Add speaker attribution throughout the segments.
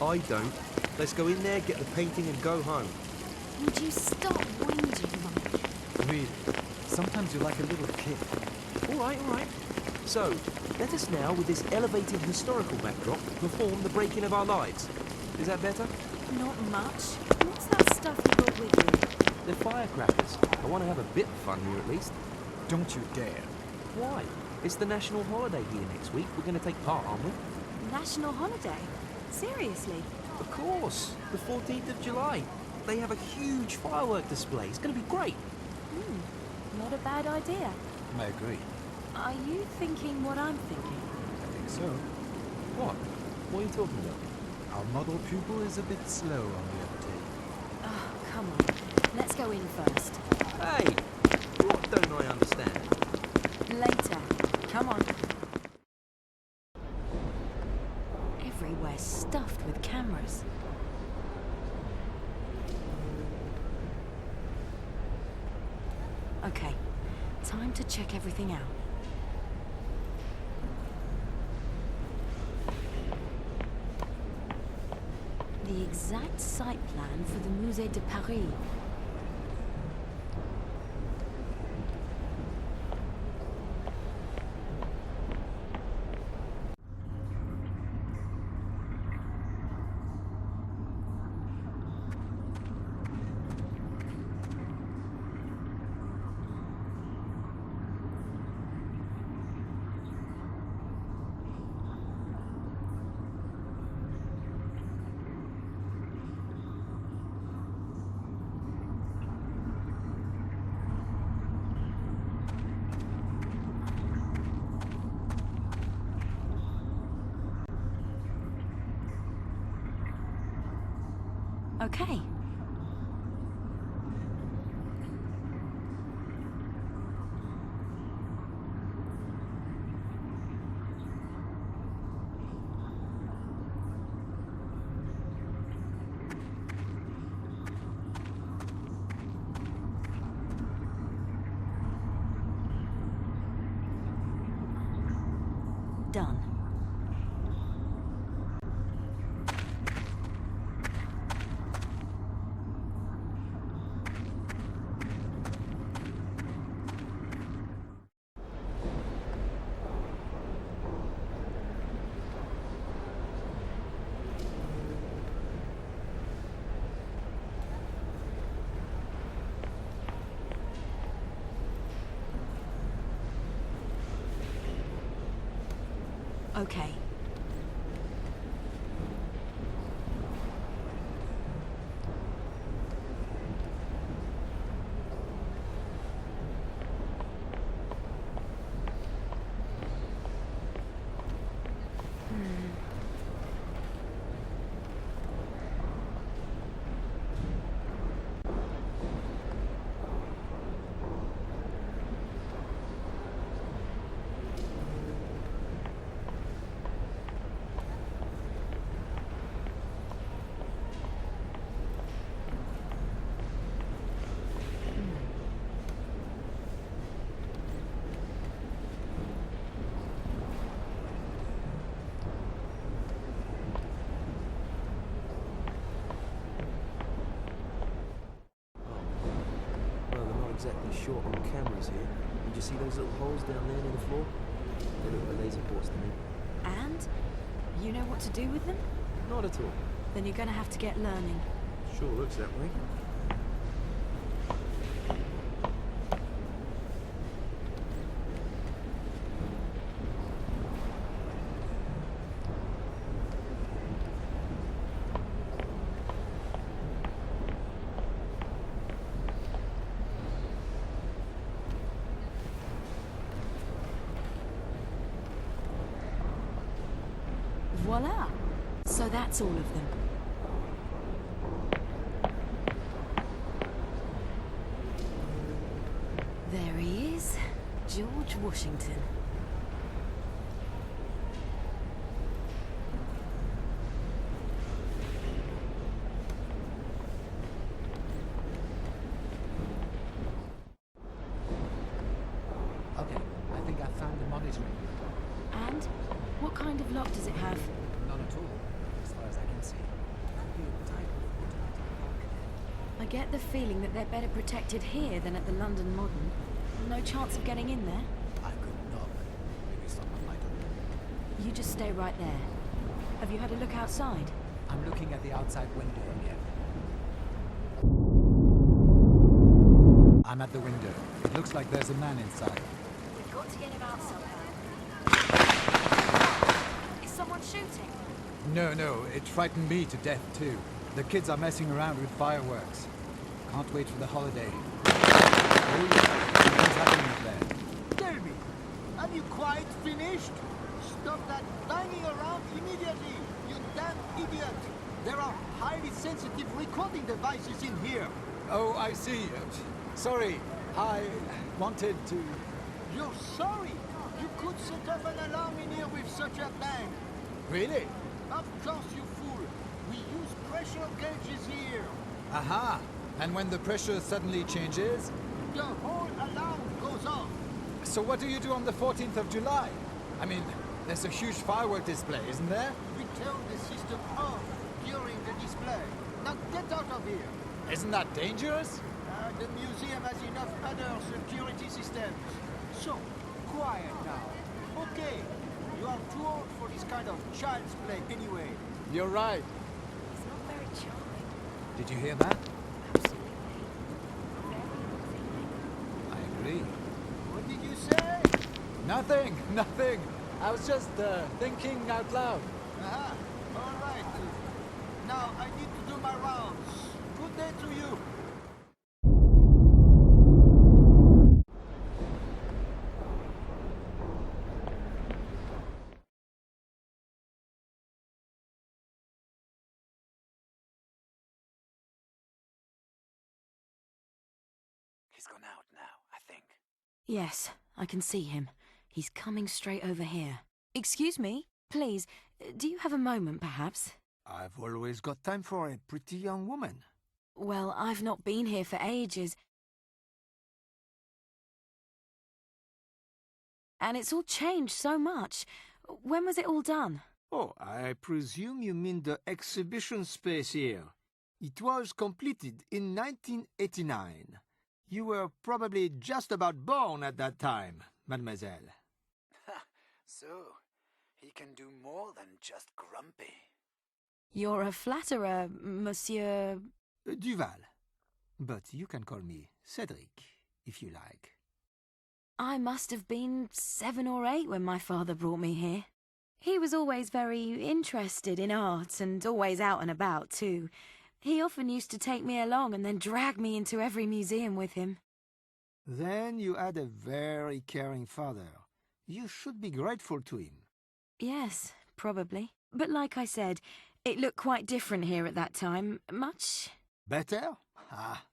Speaker 1: I don't. Let's go in there, get the painting and go home.
Speaker 2: Would you stop whinging, Mike?
Speaker 3: Really, sometimes you're like a little kid.
Speaker 1: All right. So, let us now, with this elevated historical backdrop, perform the break-in of our lives. Is that better?
Speaker 2: Not much. What's that stuff you got with you?
Speaker 1: They're firecrackers. I want to have a bit of fun here at least.
Speaker 3: Don't you dare.
Speaker 1: Why? It's the national holiday here next week. We're going to take part, aren't we?
Speaker 2: National holiday? Seriously?
Speaker 1: Of course. The 14th of July. They have a huge firework display. It's going to be great.
Speaker 2: Not a bad idea.
Speaker 3: I agree.
Speaker 2: Are you thinking what I'm thinking?
Speaker 3: I think so.
Speaker 1: What? What are you talking about?
Speaker 3: Our model pupil is a bit slow on the uptake.
Speaker 2: Oh, come on. Let's go in first.
Speaker 1: Hey! What don't I understand?
Speaker 2: Later. Come on. Everywhere stuffed with cameras. Okay, time to check everything out. The exact site plan for the Musée de Paris. Okay. Done. Okay.
Speaker 1: Well, they're not exactly short on cameras here. Did you see those little holes down there near the floor? They look like laser ports to me.
Speaker 2: And? You know what to do with them?
Speaker 1: Not at all.
Speaker 2: Then you're gonna have to get learning.
Speaker 1: Sure looks that way.
Speaker 2: Voila! So that's all of them. There he is, George Washington.
Speaker 3: Okay, I think I found the monitoring.
Speaker 2: And? What kind of lock does it have?
Speaker 3: None at all, as far as I can fancy. Could be a type of automatic.
Speaker 2: I get the feeling that they're better protected here than at the London Modern. No chance of getting in there?
Speaker 3: I could knock. Maybe someone might open.
Speaker 2: You just stay right there. Have you had a look outside?
Speaker 3: I'm looking at the outside window again. I'm at the window. It looks like there's a man inside.
Speaker 2: We've got to get him out somehow. Is someone shooting?
Speaker 3: No, it frightened me to death too. The kids are messing around with fireworks. Can't wait for the holiday. Oh yeah, something's happening up there.
Speaker 4: Tell me, have you quite finished? Stop that banging around immediately, you damn idiot! There are highly sensitive recording devices in here.
Speaker 3: Oh, I see. Sorry, I wanted to...
Speaker 4: You're sorry? You could set off an alarm in here with such a bang.
Speaker 3: Really?
Speaker 4: Of course, you fool. We use pressure gauges here.
Speaker 3: Aha! And when the pressure suddenly changes?
Speaker 4: The whole alarm goes off.
Speaker 3: So what do you do on the 14th of July? I mean, there's a huge firework display, isn't there?
Speaker 4: We turn the system off during the display. Now get out of here.
Speaker 3: Isn't that dangerous?
Speaker 4: The museum has enough other security systems. So, quiet now. Okay, you are too old for this kind of child's play anyway.
Speaker 3: You're right.
Speaker 2: He's not very charming.
Speaker 3: Did you hear that?
Speaker 2: Absolutely. Very
Speaker 3: I agree.
Speaker 4: What did you say?
Speaker 3: Nothing. I was just thinking out loud.
Speaker 4: Aha, all right. Now I need to do my rounds. Good day to you.
Speaker 3: He's gone out now, I think.
Speaker 2: Yes, I can see him. He's coming straight over here. Excuse me, please, do you have a moment, perhaps?
Speaker 4: I've always got time for a pretty young woman.
Speaker 2: Well, I've not been here for ages. And it's all changed so much. When was it all done?
Speaker 4: Oh, I presume you mean the exhibition space here. It was completed in 1989. You were probably just about born at that time, mademoiselle.
Speaker 3: So, he can do more than just grumpy.
Speaker 2: You're a flatterer, Monsieur...
Speaker 4: Duval. But you can call me Cedric, if you like.
Speaker 2: I must have been 7 or 8 when my father brought me here. He was always very interested in art and always out and about, too. He often used to take me along and then drag me into every museum with him.
Speaker 4: Then you had a very caring father. You should be grateful to him.
Speaker 2: Yes, probably. But like I said, it looked quite different here at that time. Much...
Speaker 4: Better? Ah,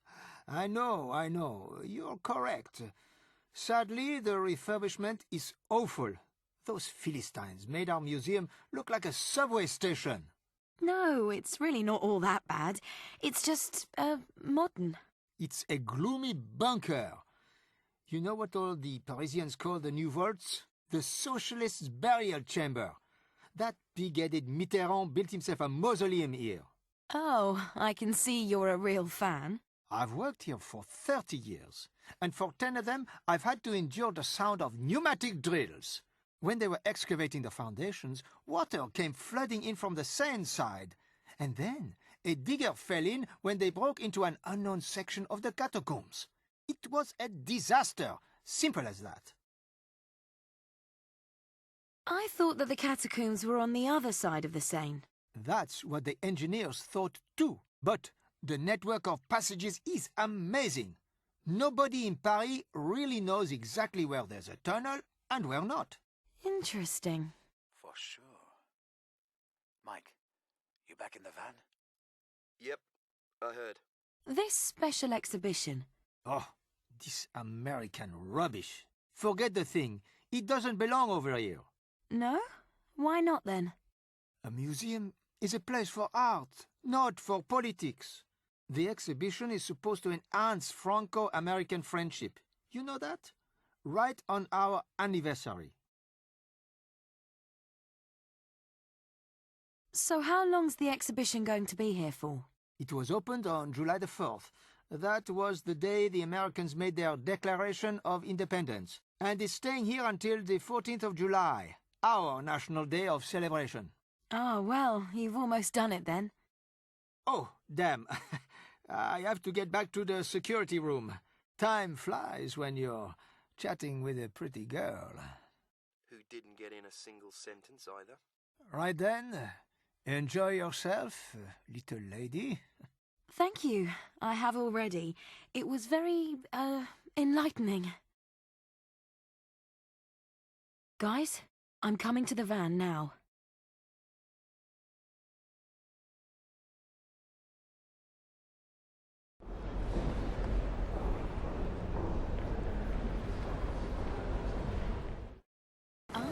Speaker 4: I know. You're correct. Sadly, the refurbishment is awful. Those Philistines made our museum look like a subway station.
Speaker 2: No, it's really not all that bad. It's just, modern.
Speaker 4: It's a gloomy bunker. You know what all the Parisians call the New Vaults? The Socialists' burial chamber. That big-headed Mitterrand built himself a mausoleum here.
Speaker 2: Oh, I can see you're a real fan.
Speaker 4: I've worked here for 30 years, and for 10 of them, I've had to endure the sound of pneumatic drills. When they were excavating the foundations, water came flooding in from the Seine side. And then a digger fell in when they broke into an unknown section of the catacombs. It was a disaster, simple as that.
Speaker 2: I thought that the catacombs were on the other side of the Seine.
Speaker 4: That's what the engineers thought too. But the network of passages is amazing. Nobody in Paris really knows exactly where there's a tunnel and where not.
Speaker 2: Interesting.
Speaker 3: For sure. Mike, you back in the van?
Speaker 5: Yep, I heard.
Speaker 2: This special exhibition.
Speaker 4: Oh, this American rubbish. Forget the thing. It doesn't belong over here.
Speaker 2: No? Why not then?
Speaker 4: A museum is a place for art, not for politics. The exhibition is supposed to enhance Franco-American friendship. You know that? Right on our anniversary.
Speaker 2: So how long's the exhibition going to be here for?
Speaker 4: It was opened on July the 4th. That was the day the Americans made their Declaration of Independence. And it's staying here until the 14th of July, our National Day of Celebration.
Speaker 2: Ah, well, you've almost done it then.
Speaker 4: Oh, damn. I have to get back to the security room. Time flies when you're chatting with a pretty girl.
Speaker 5: Who didn't get in a single sentence either.
Speaker 4: Right then, enjoy yourself, little lady.
Speaker 2: Thank you. I have already. It was very, enlightening. Guys, I'm coming to the van now. Ah,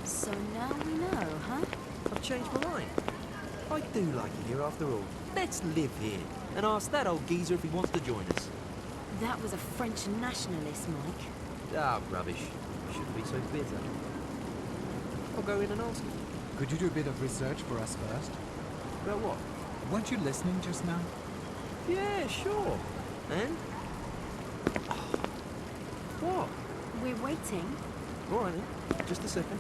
Speaker 2: so now we know, huh?
Speaker 1: I've changed my mind. I do like it here after all. Let's live here and ask that old geezer if he wants to join us.
Speaker 2: That was a French nationalist, Mike.
Speaker 1: Ah, rubbish. You shouldn't be so bitter. I'll go in and ask him.
Speaker 3: Could you do a bit of research for us first?
Speaker 1: About what?
Speaker 3: Weren't you listening just now?
Speaker 1: Yeah, sure. And? What?
Speaker 2: We're waiting.
Speaker 1: All right then. Just a second.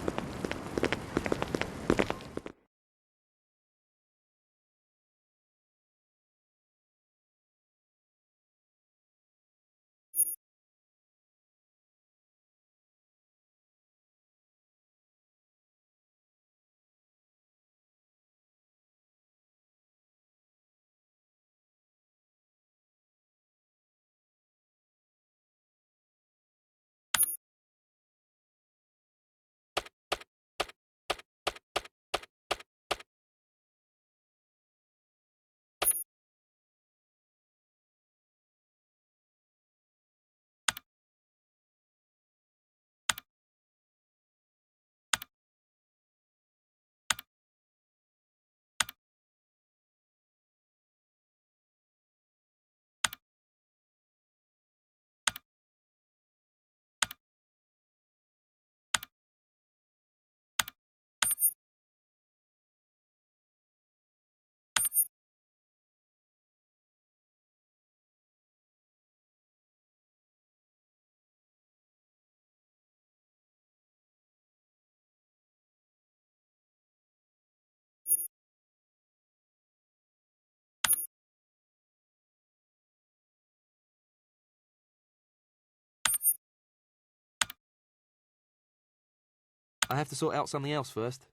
Speaker 1: I have to sort out something else first.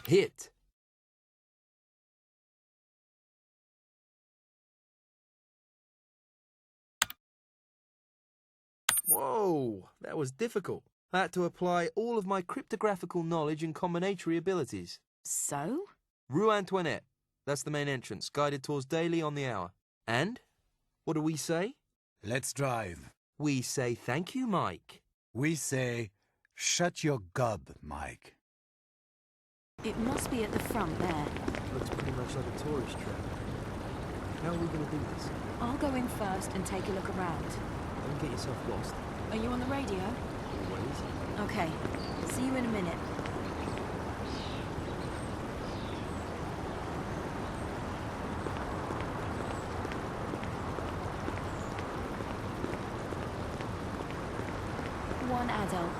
Speaker 1: Hit. Whoa, that was difficult. I had to apply all of my cryptographical knowledge and combinatory abilities.
Speaker 2: So?
Speaker 1: Rue Antoinette. That's the main entrance, guided tours daily on the hour. And? What do we say?
Speaker 3: Let's drive.
Speaker 1: We say thank you, Mike.
Speaker 3: We say, shut your gob, Mike.
Speaker 2: It must be at the front there.
Speaker 1: Looks pretty much like a tourist trap. How are we going to do this?
Speaker 2: I'll go in first and take a look around.
Speaker 1: Don't get yourself lost.
Speaker 2: Are you on the radio?
Speaker 1: Always.
Speaker 2: Okay. See you in a minute. One adult.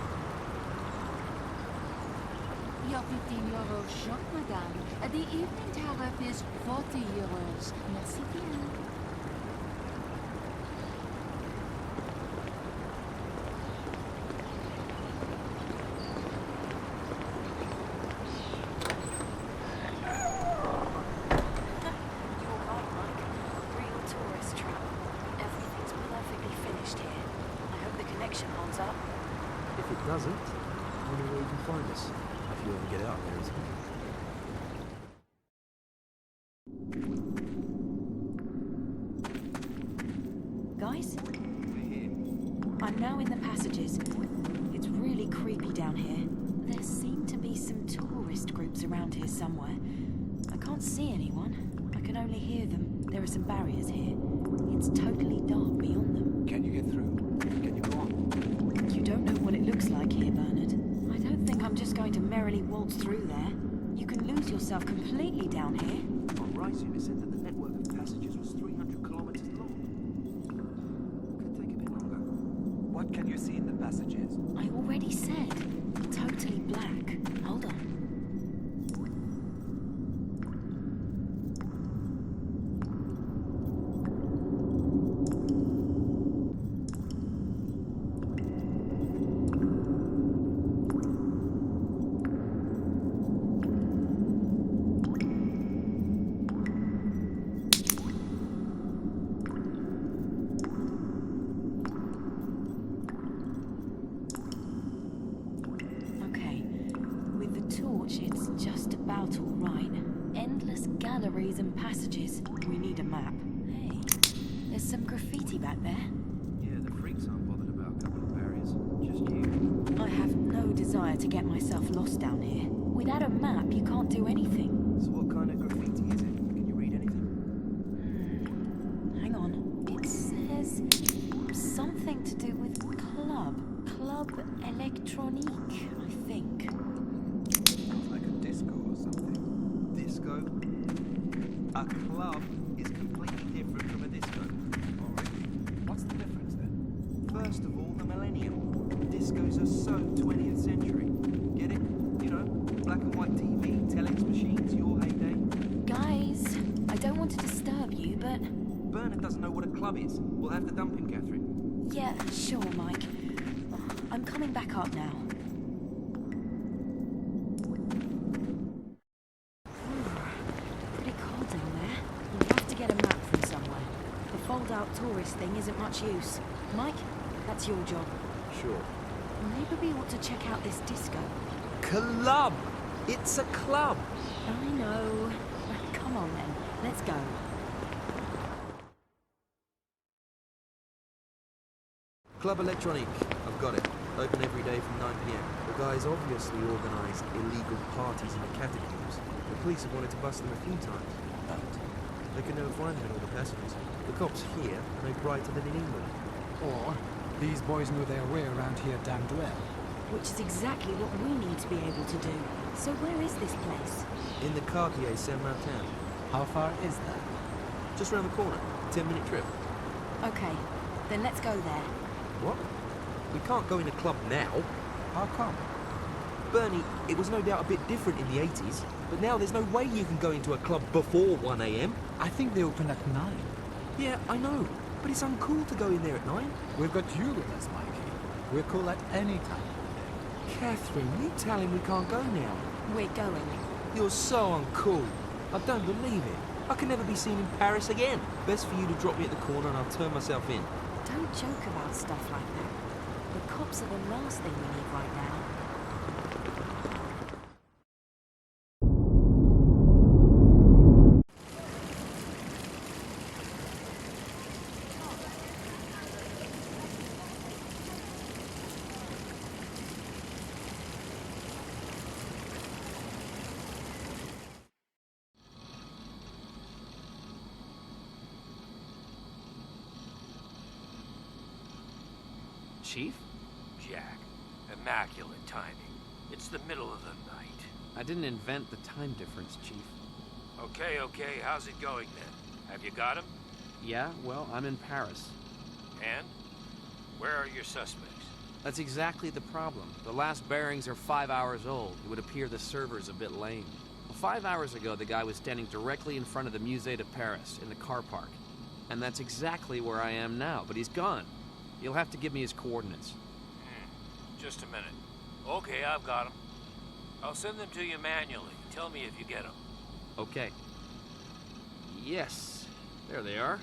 Speaker 6: Your 15-year-old shop, madame. The evening tariff is 40 euros. Merci bien.
Speaker 2: You're right, Mike. Real tourist trap. Everything's perfectly finished here. I hope the connection holds up.
Speaker 1: If it doesn't, you know where you can find us. If you ever get out there, isn't it?
Speaker 2: Guys,
Speaker 5: We're here.
Speaker 2: I'm now in the passages. It's really creepy down here. There seem to be some tourist groups around here somewhere. I can't see anyone. I can only hear them. There are some barriers here. It's totally dark beyond them.
Speaker 3: Can you get through? Can you go on?
Speaker 2: You don't know what it looks like here, Bernard. I don't think I'm just going to merrily waltz through there. You can lose yourself completely down here.
Speaker 1: On Rising, it said that the network of passages was 300 kilometers long. Could take a bit longer.
Speaker 3: What can you see in the passages?
Speaker 2: I already said. Totally black. Hold on. Okay. With the torch, it's just about all right. Endless galleries and passages. We need a map. Hey, there's some graffiti back there.
Speaker 1: Yeah, the freaks aren't bothered about a couple of barriers. Just you.
Speaker 2: I have no desire to get myself lost down here. Without a map, you can't do anything.
Speaker 1: So what kind of graffiti is it? Can you read anything?
Speaker 2: Hang on. It says something to do with club. Club Electronique, I think.
Speaker 5: Sounds like a disco or something. Disco? A club is completely different from a disco.
Speaker 3: Oh, really? What's the difference then?
Speaker 5: First of all, the millennium. Discos are so 20th century. Get it? You know, black and white TV, telex machines, your heyday.
Speaker 2: Guys, I don't want to disturb you, but
Speaker 5: Bernard doesn't know what a club is. We'll have to dump him, Catherine.
Speaker 2: yeah, sure, Mike. I'm coming back up now. Pretty cold down there. You'll have to get a map from somewhere. The fold-out tourist thing isn't much use. Mike, that's your job.
Speaker 1: Sure.
Speaker 2: Maybe we ought to check out this disco.
Speaker 1: Club! It's a club!
Speaker 2: I know. Come on then, let's go.
Speaker 1: Club Electronique. I've got it. Open every day from 9 p.m. The guys obviously organised illegal parties in the catacombs. The police have wanted to bust them a few times, but they could never find them in all the passages. The cops here are no brighter than in England.
Speaker 3: Or these boys know their way around here damn well.
Speaker 2: Which is exactly what we need to be able to do. So where is this place?
Speaker 1: In the Quartier Saint-Martin.
Speaker 3: How far is that?
Speaker 1: Just round the corner. 10-minute trip.
Speaker 2: Okay, then let's go there.
Speaker 1: What? We can't go in a club now.
Speaker 3: How come?
Speaker 1: Bernie, it was no doubt a bit different in the 80s, but now there's no way you can go into a club before 1 a.m.
Speaker 3: I think they open at 9.
Speaker 1: Yeah, I know, but it's uncool to go in there at 9.
Speaker 3: We've got you with us, Mikey. We're cool at any time.
Speaker 1: Catherine, you tell him we can't go now.
Speaker 2: We're going.
Speaker 1: You're so uncool. I don't believe it. I can never be seen in Paris again. Best for you to drop me at the corner and I'll turn myself in.
Speaker 2: Don't joke about stuff like that. The cops are the last thing we need right now.
Speaker 7: Chief?
Speaker 8: Jack, immaculate timing. It's the middle of the night.
Speaker 7: I didn't invent the time difference, Chief.
Speaker 8: Okay, how's it going then? Have you got him?
Speaker 7: Yeah, well, I'm in Paris.
Speaker 8: And? Where are your suspects?
Speaker 7: That's exactly the problem. The last bearings are 5 hours old. It would appear the server's a bit lame. Well, 5 hours ago, the guy was standing directly in front of the Musée de Paris, in the car park. And that's exactly where I am now, but he's gone. You'll have to give me his coordinates.
Speaker 8: Just a minute. Okay, I've got them. I'll send them to you manually. Tell me if you get them.
Speaker 7: Okay. Yes. There they are.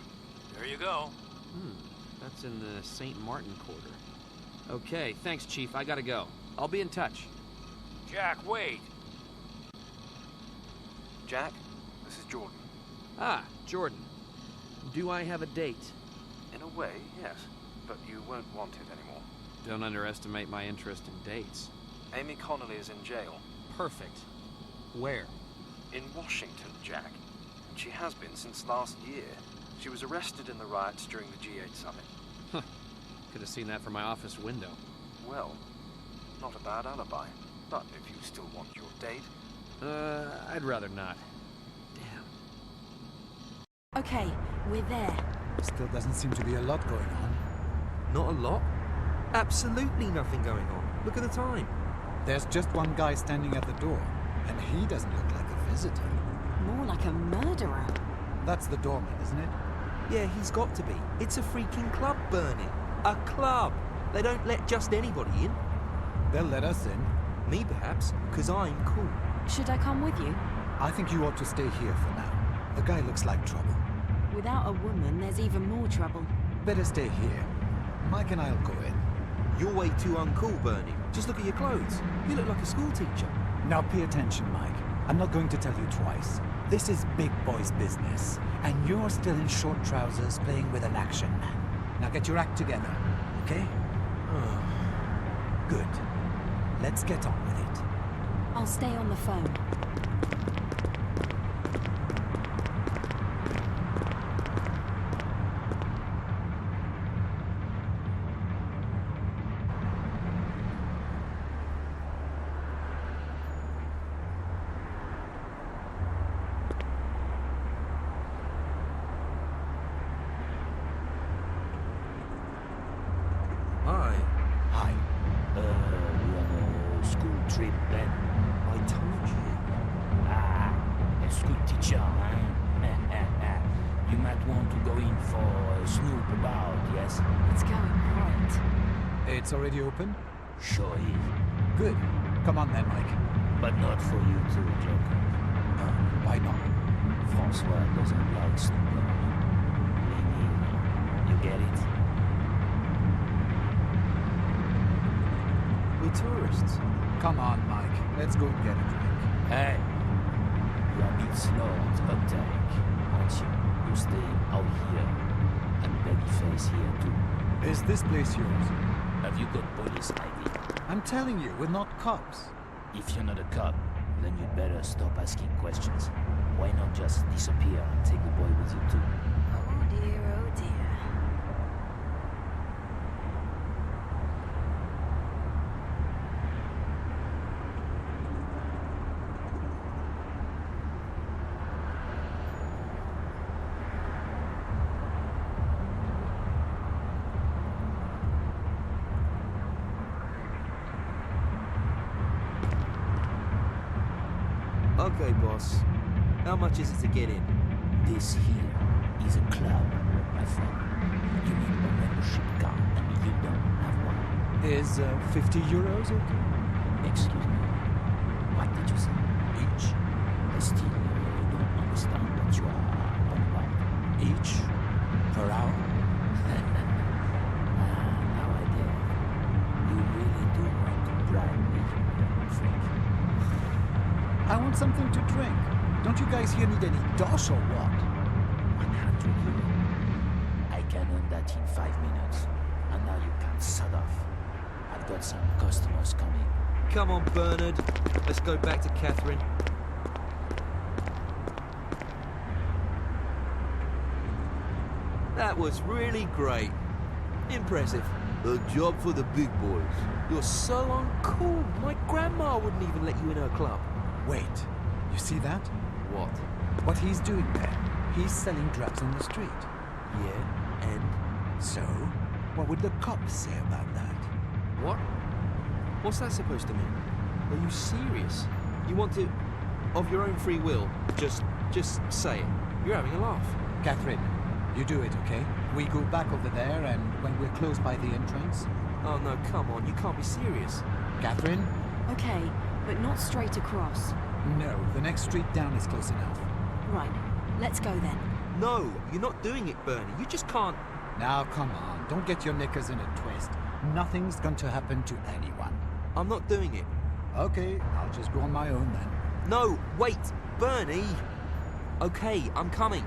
Speaker 8: There you go.
Speaker 7: That's in the St. Martin quarter. Okay, thanks, Chief. I gotta go. I'll be in touch.
Speaker 8: Jack, wait.
Speaker 9: Jack, this is Jordan.
Speaker 7: Ah, Jordan. Do I have a date?
Speaker 9: In a way, yes. But you won't want it anymore.
Speaker 7: Don't underestimate my interest in dates.
Speaker 9: Amy Connolly is in jail.
Speaker 7: Perfect. Where?
Speaker 9: In Washington, Jack. And she has been since last year. She was arrested in the riots during the G8 summit.
Speaker 7: Huh. Could have seen that from my office window.
Speaker 9: Well, not a bad alibi. But if you still want your date...
Speaker 7: I'd rather not. Damn.
Speaker 2: Okay, we're there.
Speaker 3: Still doesn't seem to be a lot going on.
Speaker 1: Not a lot? Absolutely nothing going on. Look at the time.
Speaker 3: There's just one guy standing at the door, and he doesn't look like a visitor.
Speaker 2: More like a murderer.
Speaker 3: That's the doorman, isn't it?
Speaker 1: Yeah, he's got to be. It's a freaking club burning. A club. They don't let just anybody in.
Speaker 3: They'll let us in.
Speaker 1: Me, perhaps, because I'm cool.
Speaker 2: Should I come with you?
Speaker 3: I think you ought to stay here for now. The guy looks like trouble.
Speaker 2: Without a woman, there's even more trouble.
Speaker 3: Better stay here. Mike and I'll go in.
Speaker 1: You're way too uncool, Bernie. Just look at your clothes. You look like a school teacher.
Speaker 3: Now pay attention, Mike. I'm not going to tell you twice. This is big boys' business, and you're still in short trousers playing with an action man. Now get your act together, okay? Good. Let's get on with it.
Speaker 2: I'll stay on the phone.
Speaker 1: Hi.
Speaker 3: Hi.
Speaker 10: We on a school trip then.
Speaker 1: I told you.
Speaker 10: Ah, a school teacher, huh? You might want to go in for a snoop about, yes?
Speaker 2: It's going great.
Speaker 3: It's already open?
Speaker 10: Sure is.
Speaker 3: Good. Come on then, Mike.
Speaker 10: But not for you too, Joker.
Speaker 3: Why not?
Speaker 10: Francois doesn't like snoop. Me neither. You get it?
Speaker 1: We're tourists.
Speaker 3: Come on, Mike. Let's go and get a drink.
Speaker 10: Hey, you're a bit slow on the uptake, aren't you? You stay out here, and Babyface here too.
Speaker 3: Is this place yours?
Speaker 10: Have you got police ID?
Speaker 3: I'm telling you, we're not cops.
Speaker 10: If you're not a cop, then you'd better stop asking questions. Why not just disappear and take the boy with you too?
Speaker 2: Oh dear, oh dear.
Speaker 1: Okay, boss. How much is it to get in?
Speaker 10: This here is a club, my friend. You need a membership card, and you don't have one.
Speaker 3: Is 50 euros okay?
Speaker 10: Excuse me. What did you say? Each? I still don't understand what you are on about.
Speaker 3: Each? Per hour?
Speaker 10: Now I get it. You really do want to bribe me, don't you think?
Speaker 3: I want something to drink. Don't you guys here need any dosh or what?
Speaker 10: 100 euro. I can earn that in 5 minutes. And now you can shut off. I've got some customers coming.
Speaker 1: Come on, Bernard. Let's go back to Catherine. That was really great. Impressive. A job for the big boys. You're so uncool. My grandma wouldn't even let you in her club.
Speaker 3: Wait, you see that?
Speaker 1: What?
Speaker 3: What he's doing there? He's selling drugs on the street.
Speaker 1: Yeah, and?
Speaker 3: So, what would the cops say about that?
Speaker 1: What? What's that supposed to mean? Are you serious? You want to, of your own free will, just say it. You're having a laugh.
Speaker 3: Catherine, you do it, okay? We go back over there, and when we're close by the entrance...
Speaker 1: Oh no, come on, you can't be serious.
Speaker 3: Catherine?
Speaker 2: Okay, but not straight across.
Speaker 3: No, the next street down is close enough.
Speaker 2: Right, let's go then.
Speaker 1: No, you're not doing it, Bernie. You just can't...
Speaker 3: Now, come on, don't get your knickers in a twist. Nothing's going to happen to anyone.
Speaker 1: I'm not doing it.
Speaker 3: Okay, I'll just go on my own then.
Speaker 1: No, wait, Bernie! Okay, I'm coming.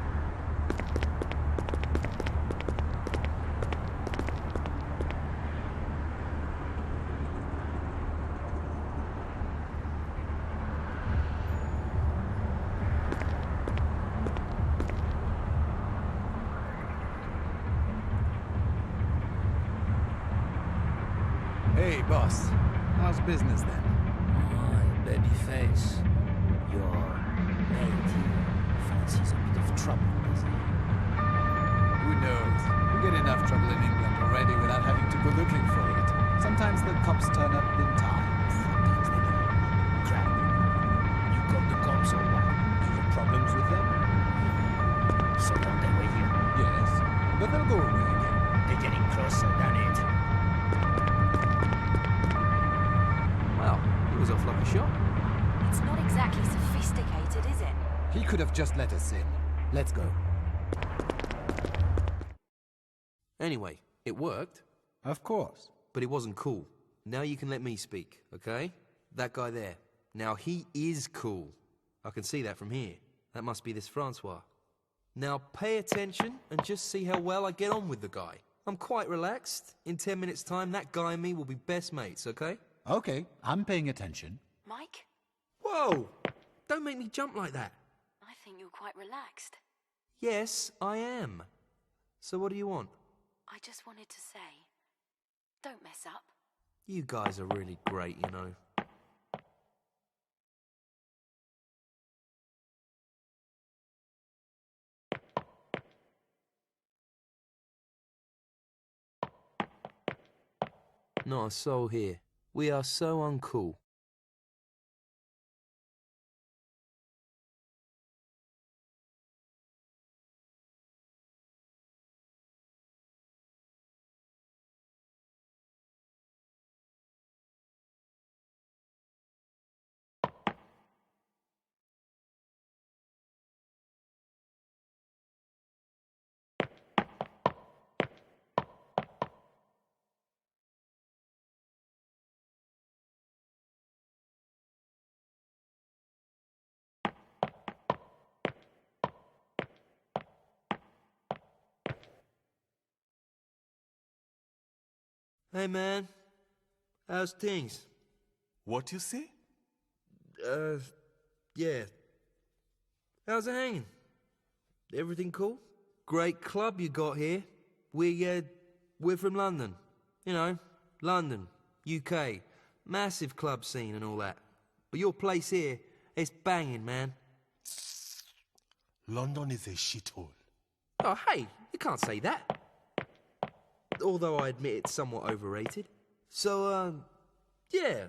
Speaker 3: Hey, boss. How's business then?
Speaker 10: Oh, babyface. Your mate fancies a bit of trouble, does he?
Speaker 3: Who knows? We get enough trouble in England already without having to go looking for it. Sometimes the cops turn up in time.
Speaker 10: Sometimes they don't. Crap. You got the cops or what?
Speaker 3: You have problems with them?
Speaker 10: So don't they wait here?
Speaker 3: Yes, but they'll go away again.
Speaker 10: They're getting closer, than it.
Speaker 1: Well, he was off like a shot.
Speaker 2: It's not exactly sophisticated, is it?
Speaker 3: He could have just let us in. Let's go.
Speaker 1: Anyway, it worked,
Speaker 3: Of course.
Speaker 1: but it wasn't cool. Now you can let me speak, okay? That guy there. Now he is cool. I can see that from here. That must be this Francois. Now pay attention and just see how well I get on with the guy. I'm quite relaxed. In 10 minutes' time, that guy and me will be best mates, okay?
Speaker 3: Okay, I'm paying attention.
Speaker 2: Mike,
Speaker 1: Whoa! Don't make me jump like that.
Speaker 2: I think you're quite relaxed.
Speaker 1: Yes, I am. So what do you want?
Speaker 2: I just wanted to say, don't mess up.
Speaker 1: You guys are really great, you know. Not a soul here. We are so uncool. Hey man, how's things?
Speaker 11: What you say?
Speaker 1: Yeah. How's it hanging? Everything cool? Great club you got here. We're from London. You know, London, UK. Massive club scene and all that. But your place here, it's banging, man.
Speaker 11: London is a shithole.
Speaker 1: Oh, hey, you can't say that. Although I admit it's somewhat overrated. So, yeah,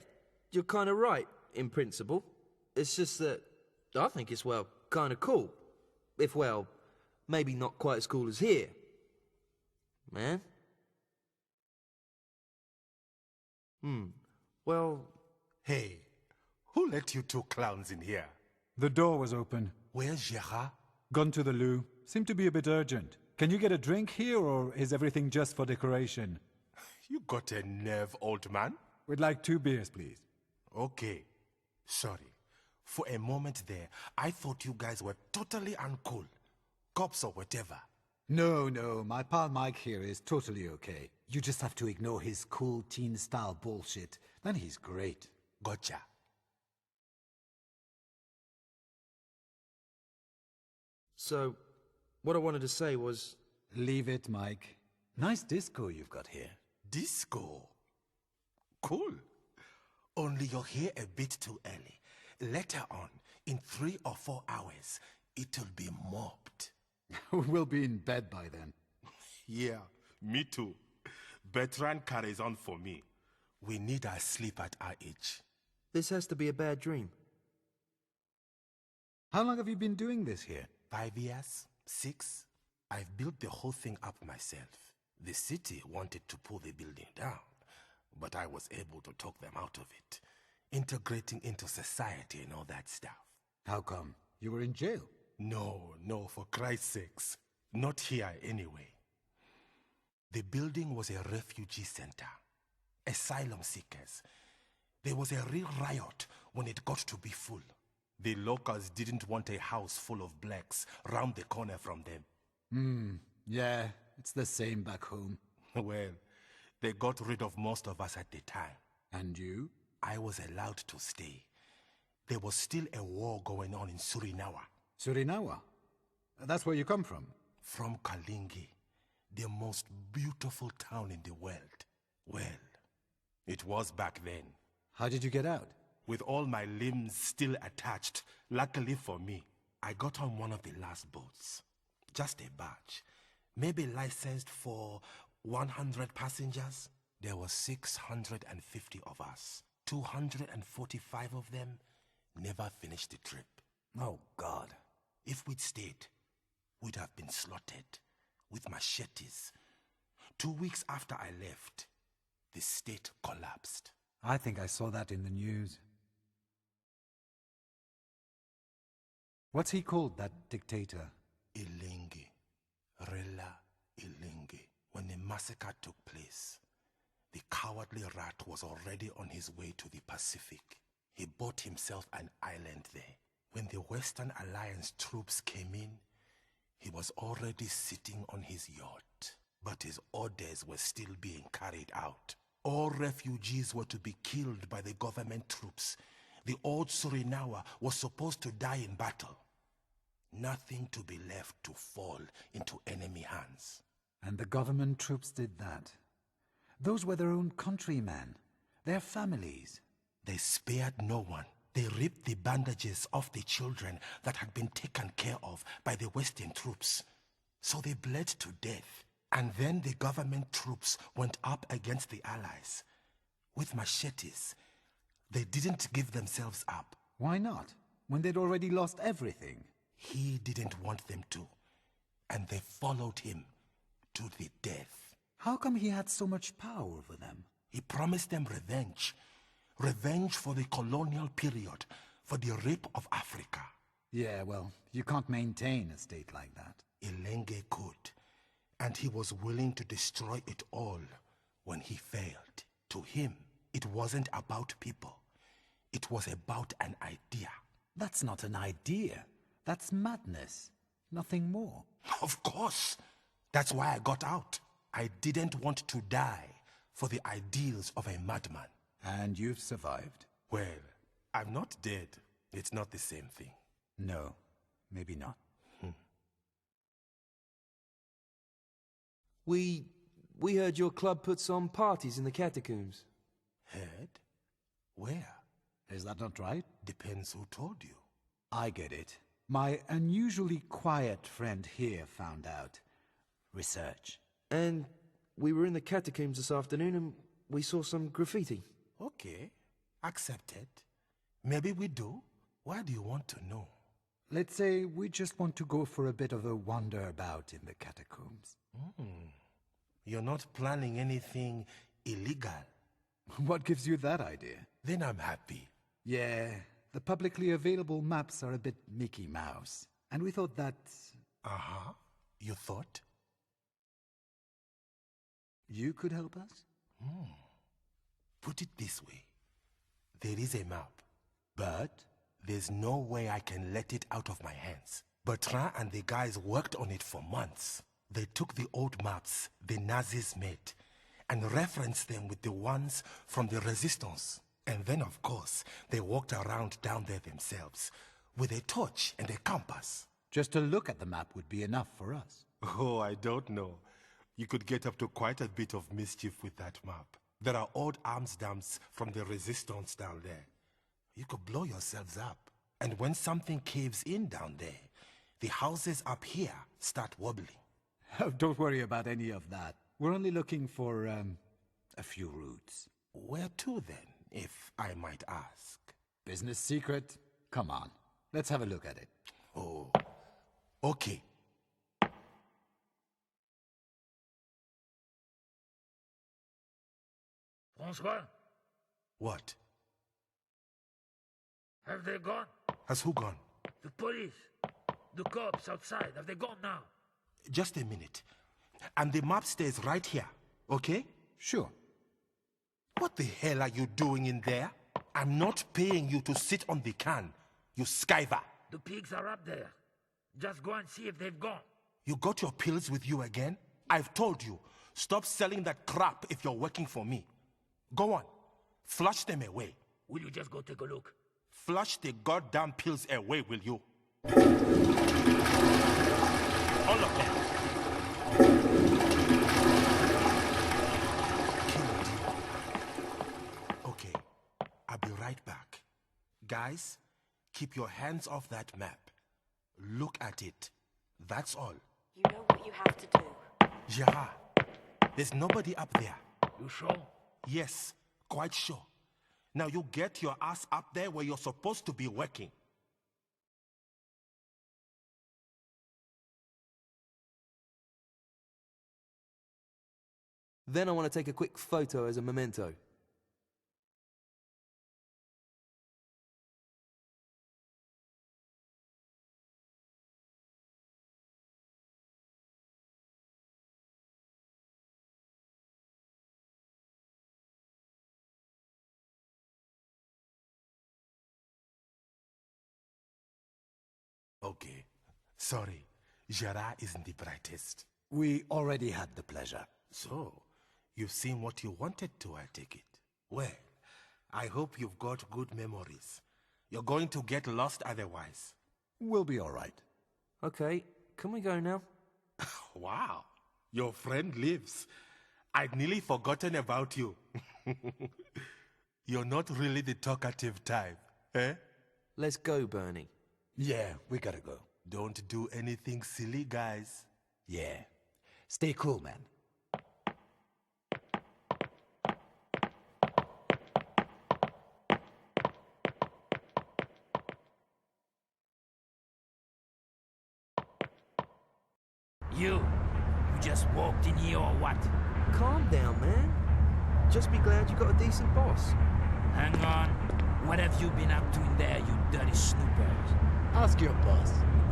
Speaker 1: you're kind of right, in principle. It's just that I think it's, well, kind of cool. If, well, maybe not quite as cool as here. Man? Well...
Speaker 11: Hey, who let you two clowns in here?
Speaker 3: The door was open.
Speaker 11: Where's Gerard?
Speaker 3: Gone to the loo. Seemed to be a bit urgent. Can you get a drink here, or is everything just for decoration?
Speaker 11: You got a nerve, old man?
Speaker 3: We'd like 2 beers, please.
Speaker 11: Okay. Sorry. For a moment there, I thought you guys were totally uncool. Cops or whatever.
Speaker 3: No, my pal Mike here is totally okay. You just have to ignore his cool teen-style bullshit. Then he's great.
Speaker 11: Gotcha.
Speaker 1: So, what I wanted to say was...
Speaker 3: Leave it, Mike. Nice disco you've got here.
Speaker 11: disco. Cool. Only you're here a bit too early. Later on, in 3 or 4 hours, it'll be mobbed.
Speaker 3: We'll be in bed by then.
Speaker 11: Yeah, me too. Bertrand carries on for me. We need our sleep at our age.
Speaker 1: This has to be a bad dream.
Speaker 3: How long have you been doing this here?
Speaker 11: 5 years? 6? I've built the whole thing up myself. The city wanted to pull the building down, but I was able to talk them out of it, integrating into society and all that stuff.
Speaker 3: How come? You were in jail?
Speaker 11: No, for Christ's sakes. Not here anyway. The building was a refugee center. Asylum seekers. There was a real riot when it got to be full. The locals didn't want a house full of blacks round the corner from them.
Speaker 3: Yeah, it's the same back home.
Speaker 11: Well, they got rid of most of us at the time.
Speaker 3: And you?
Speaker 11: I was allowed to stay. There was still a war going on in Surinawa.
Speaker 3: Surinawa? That's where you come from?
Speaker 11: From Kalingi, the most beautiful town in the world. Well, it was back then.
Speaker 3: How did you get out?
Speaker 11: With all my limbs still attached, luckily for me, I got on one of the last boats. Just a barge. Maybe licensed for 100 passengers. There were 650 of us. 245 of them never finished the trip.
Speaker 3: Oh, God.
Speaker 11: If we'd stayed, we'd have been slaughtered with machetes. 2 weeks after I left, the state collapsed.
Speaker 3: I think I saw that in the news. What's he called, that dictator?
Speaker 11: Ilenge. Rela Ilenge. When the massacre took place, the cowardly rat was already on his way to the Pacific. He bought himself an island there. When the Western Alliance troops came in, he was already sitting on his yacht. But his orders were still being carried out. All refugees were to be killed by the government troops. The old Surinawa was supposed to die in battle. Nothing to be left to fall into enemy hands.
Speaker 3: And the government troops did that. Those were their own countrymen, their families.
Speaker 11: They spared no one. They ripped the bandages off the children that had been taken care of by the Western troops. So they bled to death. And then the government troops went up against the Allies. With machetes, they didn't give themselves up.
Speaker 3: Why not? When they'd already lost everything.
Speaker 11: He didn't want them to. And they followed him to the death.
Speaker 3: How come he had so much power over them?
Speaker 11: He promised them revenge. Revenge for the colonial period, for the rape of Africa.
Speaker 3: Yeah, well, you can't maintain a state like that.
Speaker 11: Ilenge could. And he was willing to destroy it all when he failed. To him, it wasn't about people. It was about an idea.
Speaker 3: That's not an idea. That's madness. Nothing more.
Speaker 11: Of course. That's why I got out. I didn't want to die for the ideals of a madman.
Speaker 3: And you've survived.
Speaker 11: Well, I'm not dead. It's not the same thing.
Speaker 3: No, maybe not.
Speaker 1: We heard your club puts on parties in the catacombs.
Speaker 11: Heard? Where?
Speaker 3: Is that not right?
Speaker 11: Depends who told you.
Speaker 3: I get it. My unusually quiet friend here found out. Research.
Speaker 1: And we were in the catacombs this afternoon and we saw some graffiti.
Speaker 11: Okay, accepted. Maybe we do. Why do you want to know?
Speaker 3: Let's say we just want to go for a bit of a wander about in the catacombs.
Speaker 11: You're not planning anything illegal.
Speaker 3: What gives you that idea?
Speaker 11: Then I'm happy.
Speaker 3: Yeah, the publicly available maps are a bit Mickey Mouse. And we thought that...
Speaker 11: Uh-huh. You thought?
Speaker 3: You could help us?
Speaker 11: Put it this way. There is a map, but there's no way I can let it out of my hands. Bertrand and the guys worked on it for months. They took the old maps the Nazis made and referenced them with the ones from the Resistance. And then, of course, they walked around down there themselves with a torch and a compass.
Speaker 3: Just to look at the map would be enough for us.
Speaker 11: Oh, I don't know. You could get up to quite a bit of mischief with that map. There are old arms dams from the resistance down there. You could blow yourselves up. And when something caves in down there, the houses up here start wobbling.
Speaker 3: Oh, don't worry about any of that. We're only looking for, a few roots.
Speaker 11: Where to then, if I might ask?
Speaker 3: Business secret? Come on, let's have a look at it.
Speaker 11: Oh, okay.
Speaker 10: Francois,
Speaker 11: What?
Speaker 10: have they gone?
Speaker 11: Has who gone?
Speaker 10: The police, the cops outside, have they gone now?
Speaker 11: Just a minute. And the map stays right here, okay?
Speaker 3: Sure.
Speaker 11: What the hell are you doing in there? I'm not paying you to sit on the can, you skiver.
Speaker 10: The pigs are up there. Just go and see if they've gone.
Speaker 11: You got your pills with you again? I've told you, stop selling that crap if you're working for me. Go on, flush them away.
Speaker 10: Will you just go take a look?
Speaker 11: Flush the goddamn pills away, will you? All of them. Killed you. Okay, I'll be right back. Guys, keep your hands off that map. Look at it. That's all.
Speaker 2: You know what you have to do.
Speaker 11: Gerard, there's nobody up there.
Speaker 10: You sure?
Speaker 11: Yes, quite sure. Now you get your ass up there where you're supposed to be working.
Speaker 1: Then I want to take a quick photo as a memento.
Speaker 11: Okay. Sorry, Gerard isn't the brightest.
Speaker 3: We already had the pleasure.
Speaker 11: So, you've seen what you wanted to, I take it. Well, I hope you've got good memories. You're going to get lost otherwise.
Speaker 3: We'll be all right.
Speaker 1: Okay, can we go now?
Speaker 11: Wow, your friend lives. I'd nearly forgotten about you. You're not really the talkative type, eh?
Speaker 1: Let's go, Bernie.
Speaker 3: Yeah, we gotta go.
Speaker 11: Don't do anything silly, guys.
Speaker 3: Yeah. Stay cool, man.
Speaker 10: You just walked in here or what?
Speaker 1: Calm down, man. Just be glad you got a decent boss.
Speaker 10: Hang on. What have you been up to in there, you dirty snoopers?
Speaker 3: Ask your boss.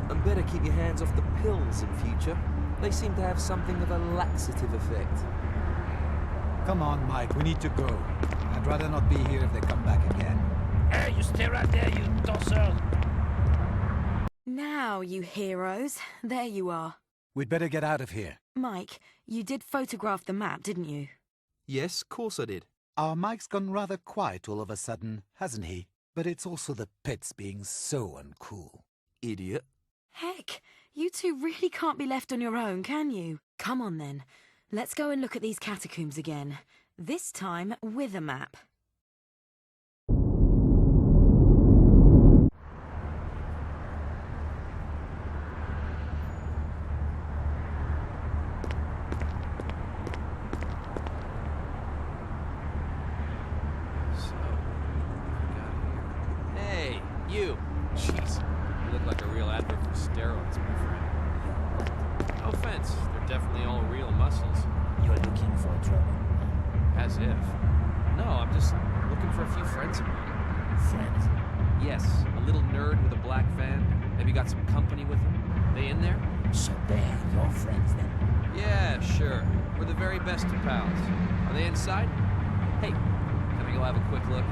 Speaker 1: And better keep your hands off the pills in future. They seem to have something of a laxative effect.
Speaker 3: Come on, Mike, we need to go. I'd rather not be here if they come back again.
Speaker 10: Hey, you stay right there, you tosser!
Speaker 2: Now, you heroes, there you are.
Speaker 3: We'd better get out of here.
Speaker 2: Mike, you did photograph the map, didn't you?
Speaker 1: Yes, course I did.
Speaker 3: Our Mike's gone rather quiet all of a sudden, hasn't he? But it's also the pits being so uncool.
Speaker 1: Idiot.
Speaker 2: Heck, you two really can't be left on your own, can you? Come on then. Let's go and look at these catacombs again. This time with a map.
Speaker 7: Hey, you. Jeez, you look like a real advert for steroids, my friend. No offense, they're definitely all real muscles.
Speaker 10: You're looking for trouble.
Speaker 7: As if. No, I'm just looking for a few friends of mine.
Speaker 10: Friends?
Speaker 7: Yes, a little nerd with a black van. Maybe got some company with him. They in there?
Speaker 10: So they're your friends then?
Speaker 7: Yeah, sure. We're the very best of pals. Are they inside? Hey, can I go have a quick look?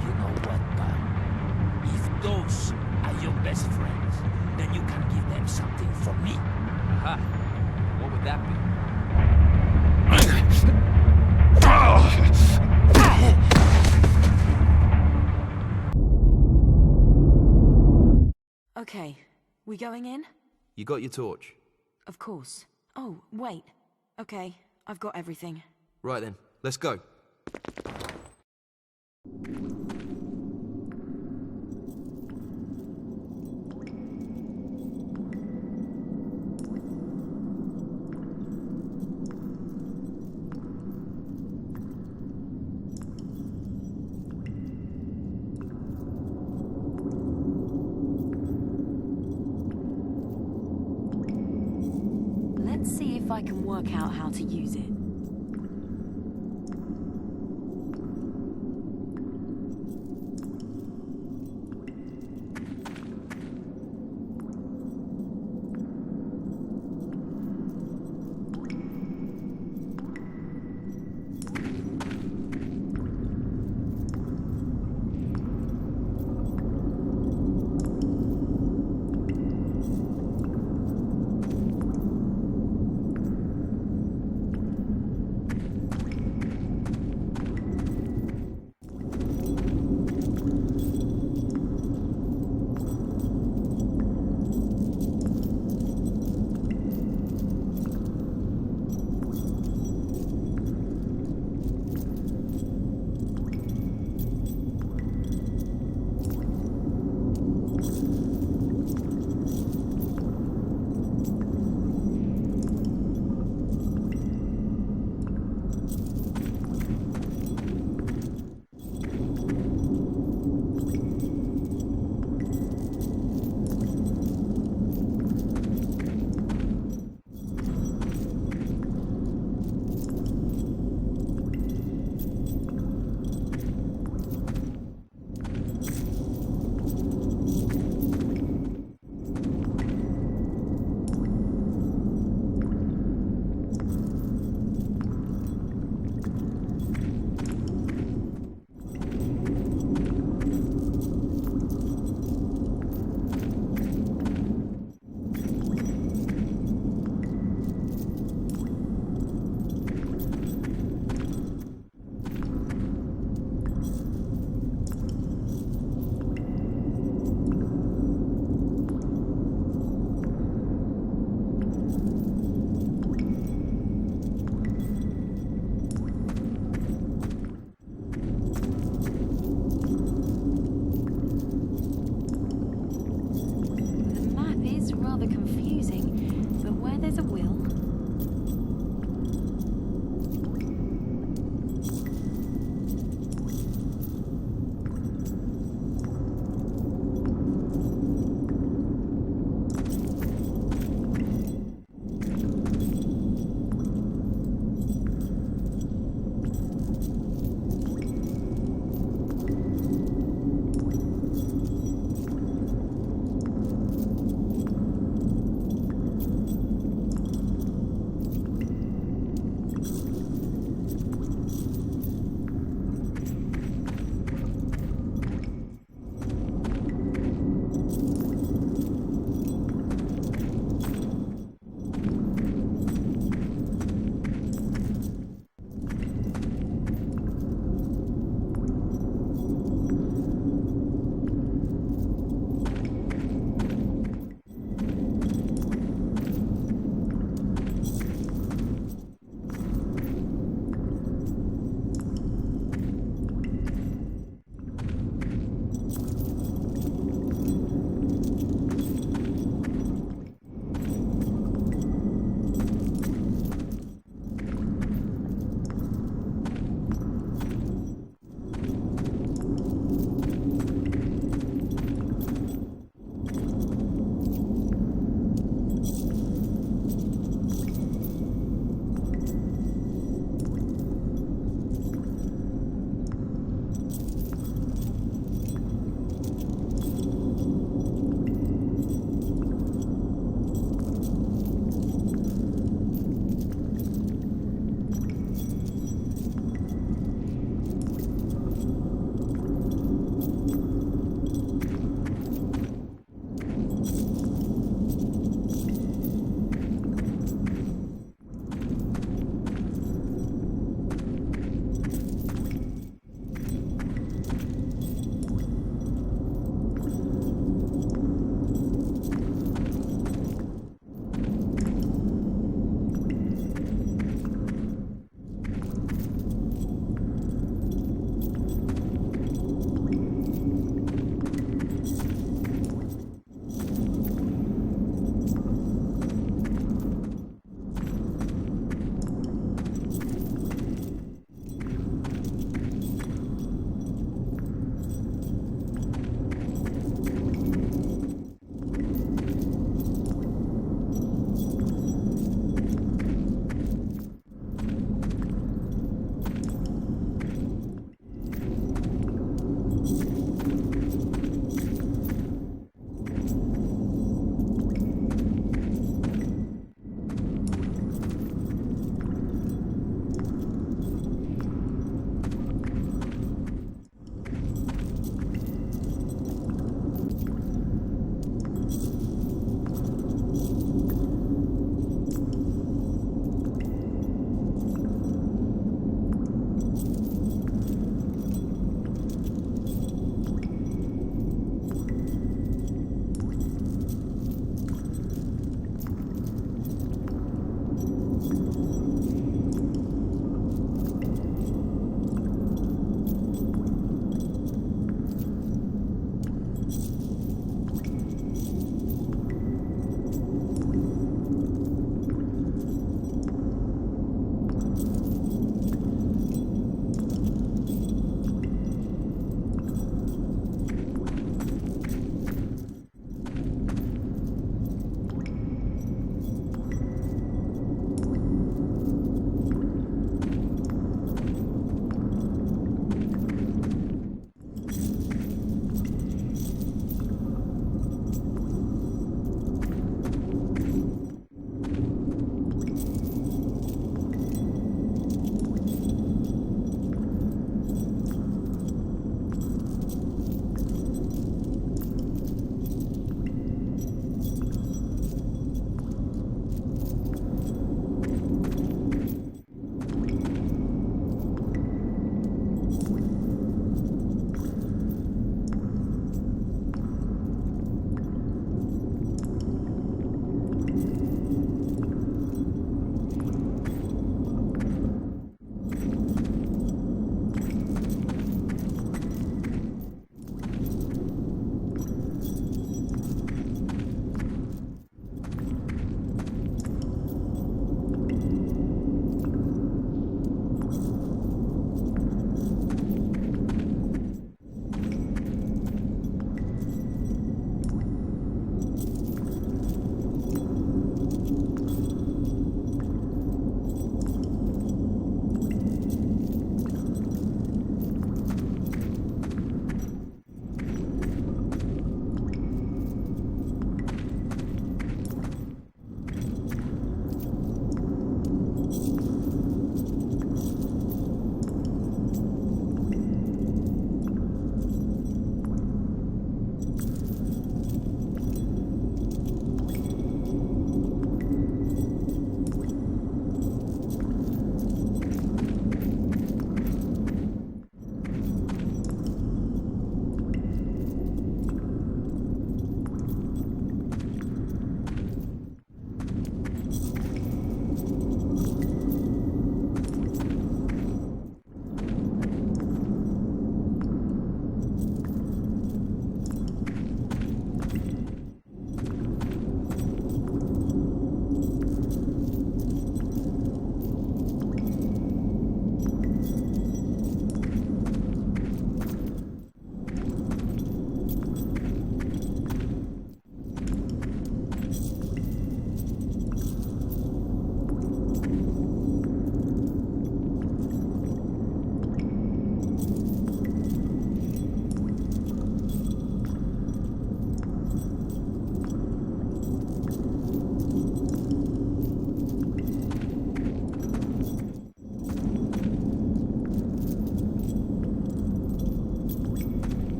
Speaker 10: You know what, pal? If those are your best friends, then you can give them something from me.
Speaker 7: Aha. What would that be?
Speaker 2: Okay, we going in?
Speaker 1: You got your torch?
Speaker 2: Of course. Oh, wait. Okay, I've got everything.
Speaker 1: Right then, let's go.
Speaker 2: Let's see if I can work out how to use it.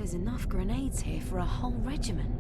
Speaker 2: There's enough grenades here for a whole regiment.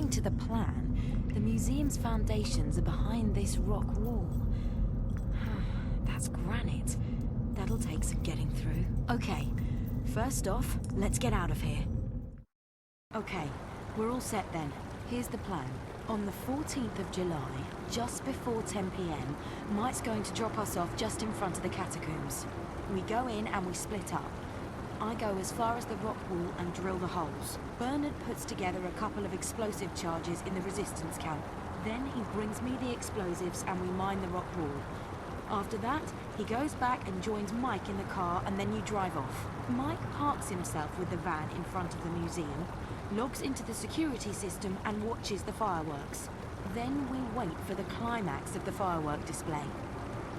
Speaker 2: According to the plan, the museum's foundations are behind this rock wall. That's granite. That'll take some getting through. Okay, first off, let's get out of here. Okay, we're all set then. Here's the plan. On the 14th of July, just before 10 p.m, Mike's going to drop us off just in front of the catacombs. We go in and we split up. I go as far as the rock wall and drill the holes. Bernard puts together a couple of explosive charges in the resistance camp. Then he brings me the explosives and we mine the rock wall. After that, he goes back and joins Mike in the car and then you drive off. Mike parks himself with the van in front of the museum, logs into the security system and watches the fireworks. Then we wait for the climax of the firework display.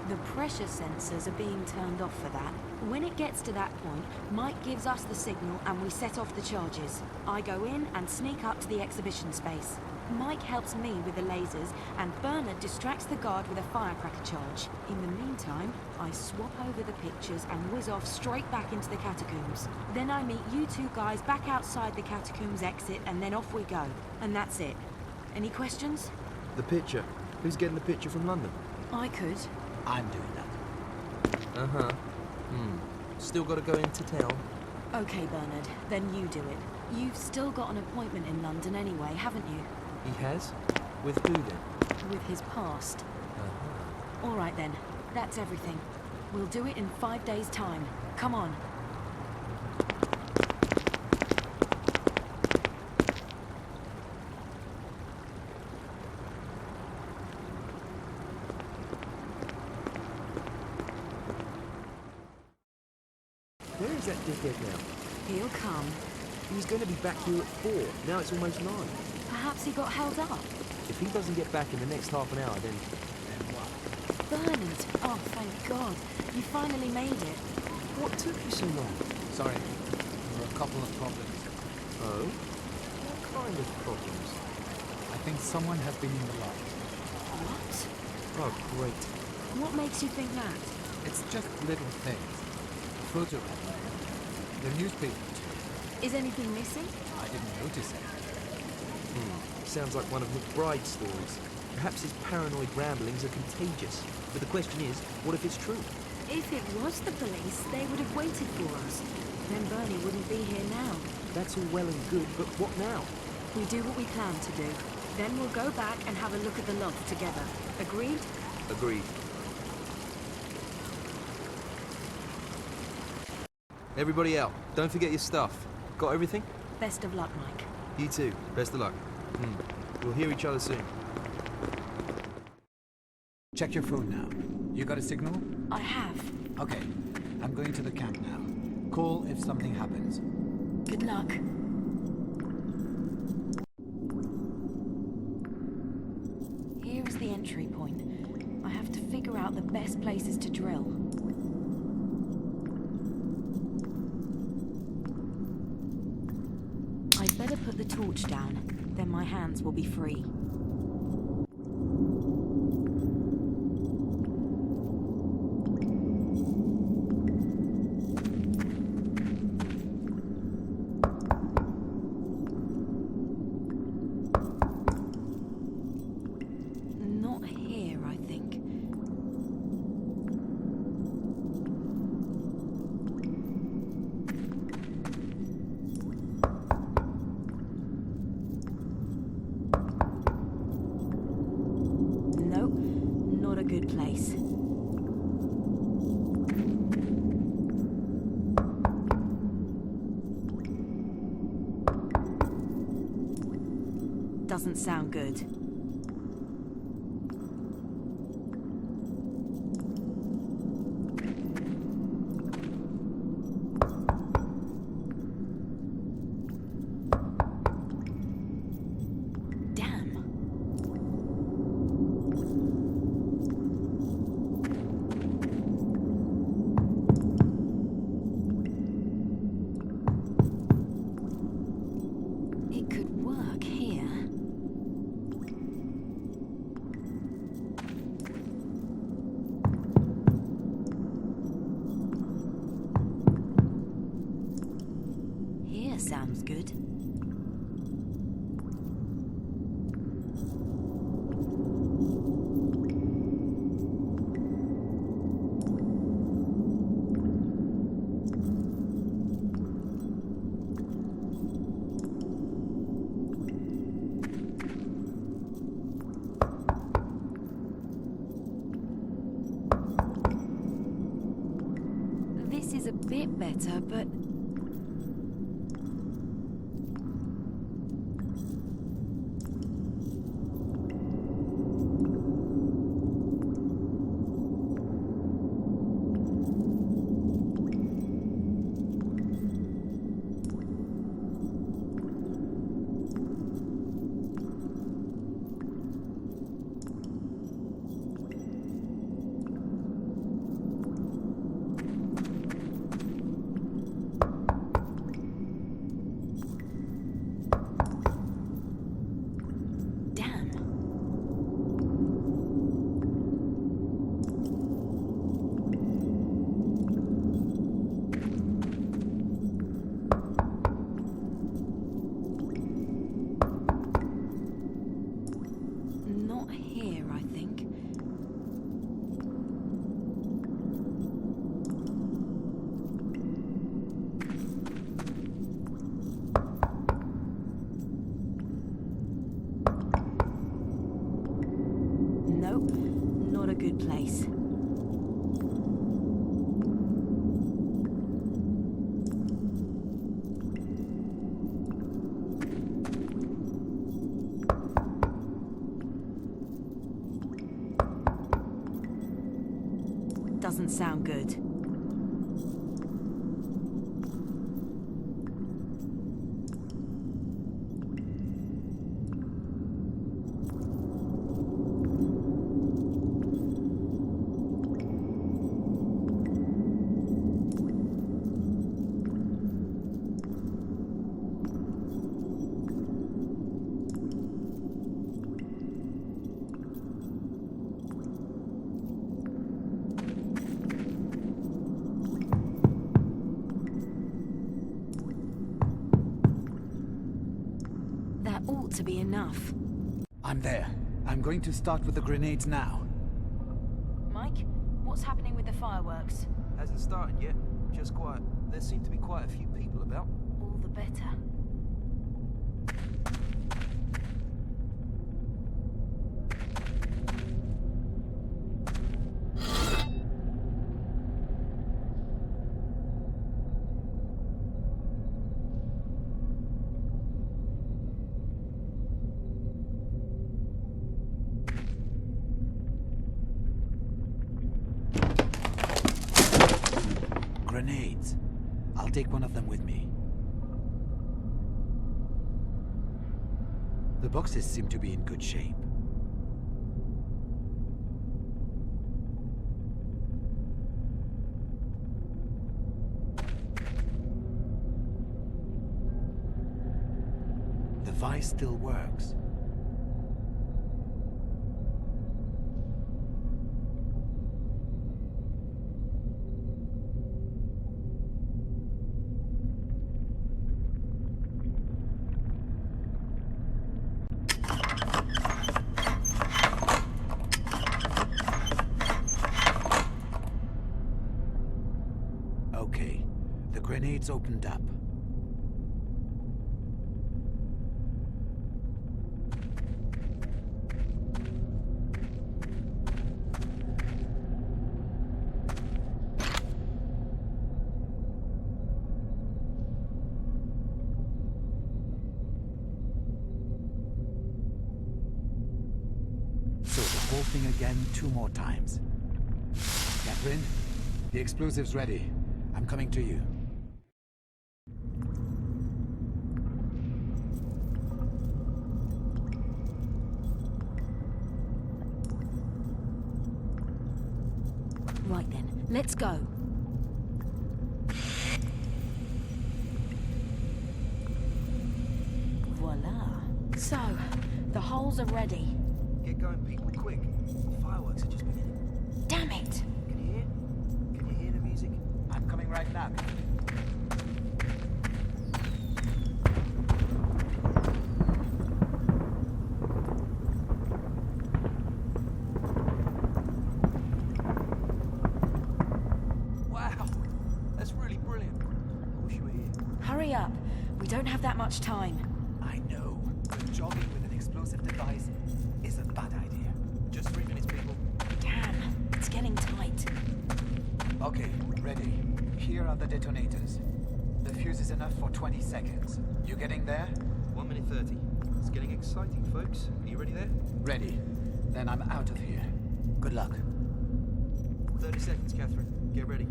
Speaker 2: The pressure sensors are being turned off for that. When it gets to that point, Mike gives us the signal and we set off the charges. I go in and sneak up to the exhibition space. Mike helps me with the lasers and Bernard distracts the guard with a firecracker charge. In the meantime, I swap over the pictures and whiz off straight back into the catacombs. Then I meet you two guys back outside the catacombs exit and then off we go. And that's it. Any questions?
Speaker 1: The picture. Who's getting the picture from London?
Speaker 2: I could.
Speaker 3: I'm doing that.
Speaker 1: Uh-huh. Still gotta go into town.
Speaker 2: Okay, Bernard, then you do it. You've still got an appointment in London anyway, haven't you?
Speaker 1: He has? With who then?
Speaker 2: With his past.
Speaker 1: Uh-huh.
Speaker 2: All right then, that's everything. We'll do it in 5 days' time. Come on.
Speaker 1: Where is that dickhead now?
Speaker 2: He'll come.
Speaker 1: He's going to be back here at 4. Now it's almost 9.
Speaker 2: Perhaps he got held up.
Speaker 1: If he doesn't get back in the next half an hour, then what?
Speaker 2: Bernard! Oh, thank God. You finally made it.
Speaker 1: What took you so long?
Speaker 3: Sorry, there were a couple of problems.
Speaker 1: Oh? What kind of problems?
Speaker 3: I think someone has been in the loft.
Speaker 2: What?
Speaker 1: Oh, great.
Speaker 2: What makes you think that?
Speaker 3: It's just little things. Photo album. The newspaper too.
Speaker 2: Is anything missing?
Speaker 3: I didn't notice it.
Speaker 1: Sounds like one of McBride's stories. Perhaps his paranoid ramblings are contagious. But the question is, what if it's true?
Speaker 2: If it was the police, they would have waited for us. Then Bernie wouldn't be here now.
Speaker 1: That's all well and good, but what now?
Speaker 2: We do what we plan to do. Then we'll go back and have a look at the loft together. Agreed?
Speaker 1: Agreed. Everybody out. Don't forget your stuff. Got everything?
Speaker 2: Best of luck, Mike.
Speaker 1: You too. Best of luck. We'll hear each other soon.
Speaker 3: Check your phone now. You got a signal?
Speaker 2: I have.
Speaker 3: Okay. I'm going to the camp now. Call if something happens.
Speaker 2: Good luck. Here is the entry point. I have to figure out the best places to drill. I'd better put the torch down, then my hands will be free. Not here, I think. Nope, not a good place. Doesn't sound good. Damn. It could work here. Here sounds good. a bit better, but... Not here, I think. Nope, not a good place. Doesn't sound good. That ought to be enough.
Speaker 3: I'm there. I'm going to start with the grenades now.
Speaker 2: Mike, what's happening with the fireworks?
Speaker 5: Hasn't started yet. Just quiet. There seem to be quite a few people about.
Speaker 2: All the better.
Speaker 3: Grenades. I'll take one of them with me. The boxes seem to be in good shape. The vice still works. Okay, the grenades opened up. So the whole thing again 2 more times. Catherine, the explosive's ready. I'm coming to you.
Speaker 2: Right then, let's go. Voila. So, the holes are ready.
Speaker 5: Get going, people, quick. The fireworks are just beginning.
Speaker 2: Damn it!
Speaker 5: Can you hear? Can you hear the music?
Speaker 3: I'm coming right now.
Speaker 5: Wow, that's really brilliant. I wish you were here.
Speaker 2: Hurry up. We don't have that much time.
Speaker 3: I know, but jogging with an explosive device is a bad idea.
Speaker 5: Just 3 minutes, people.
Speaker 2: Damn, it's getting tight.
Speaker 3: Okay, ready. here are the detonators. The fuse is enough for 20 seconds. You getting there?
Speaker 1: 1 minute 30. It's getting exciting, folks. Are you ready there?
Speaker 3: Ready. Then I'm out of here. Good luck.
Speaker 1: 30 seconds, Catherine. Get ready.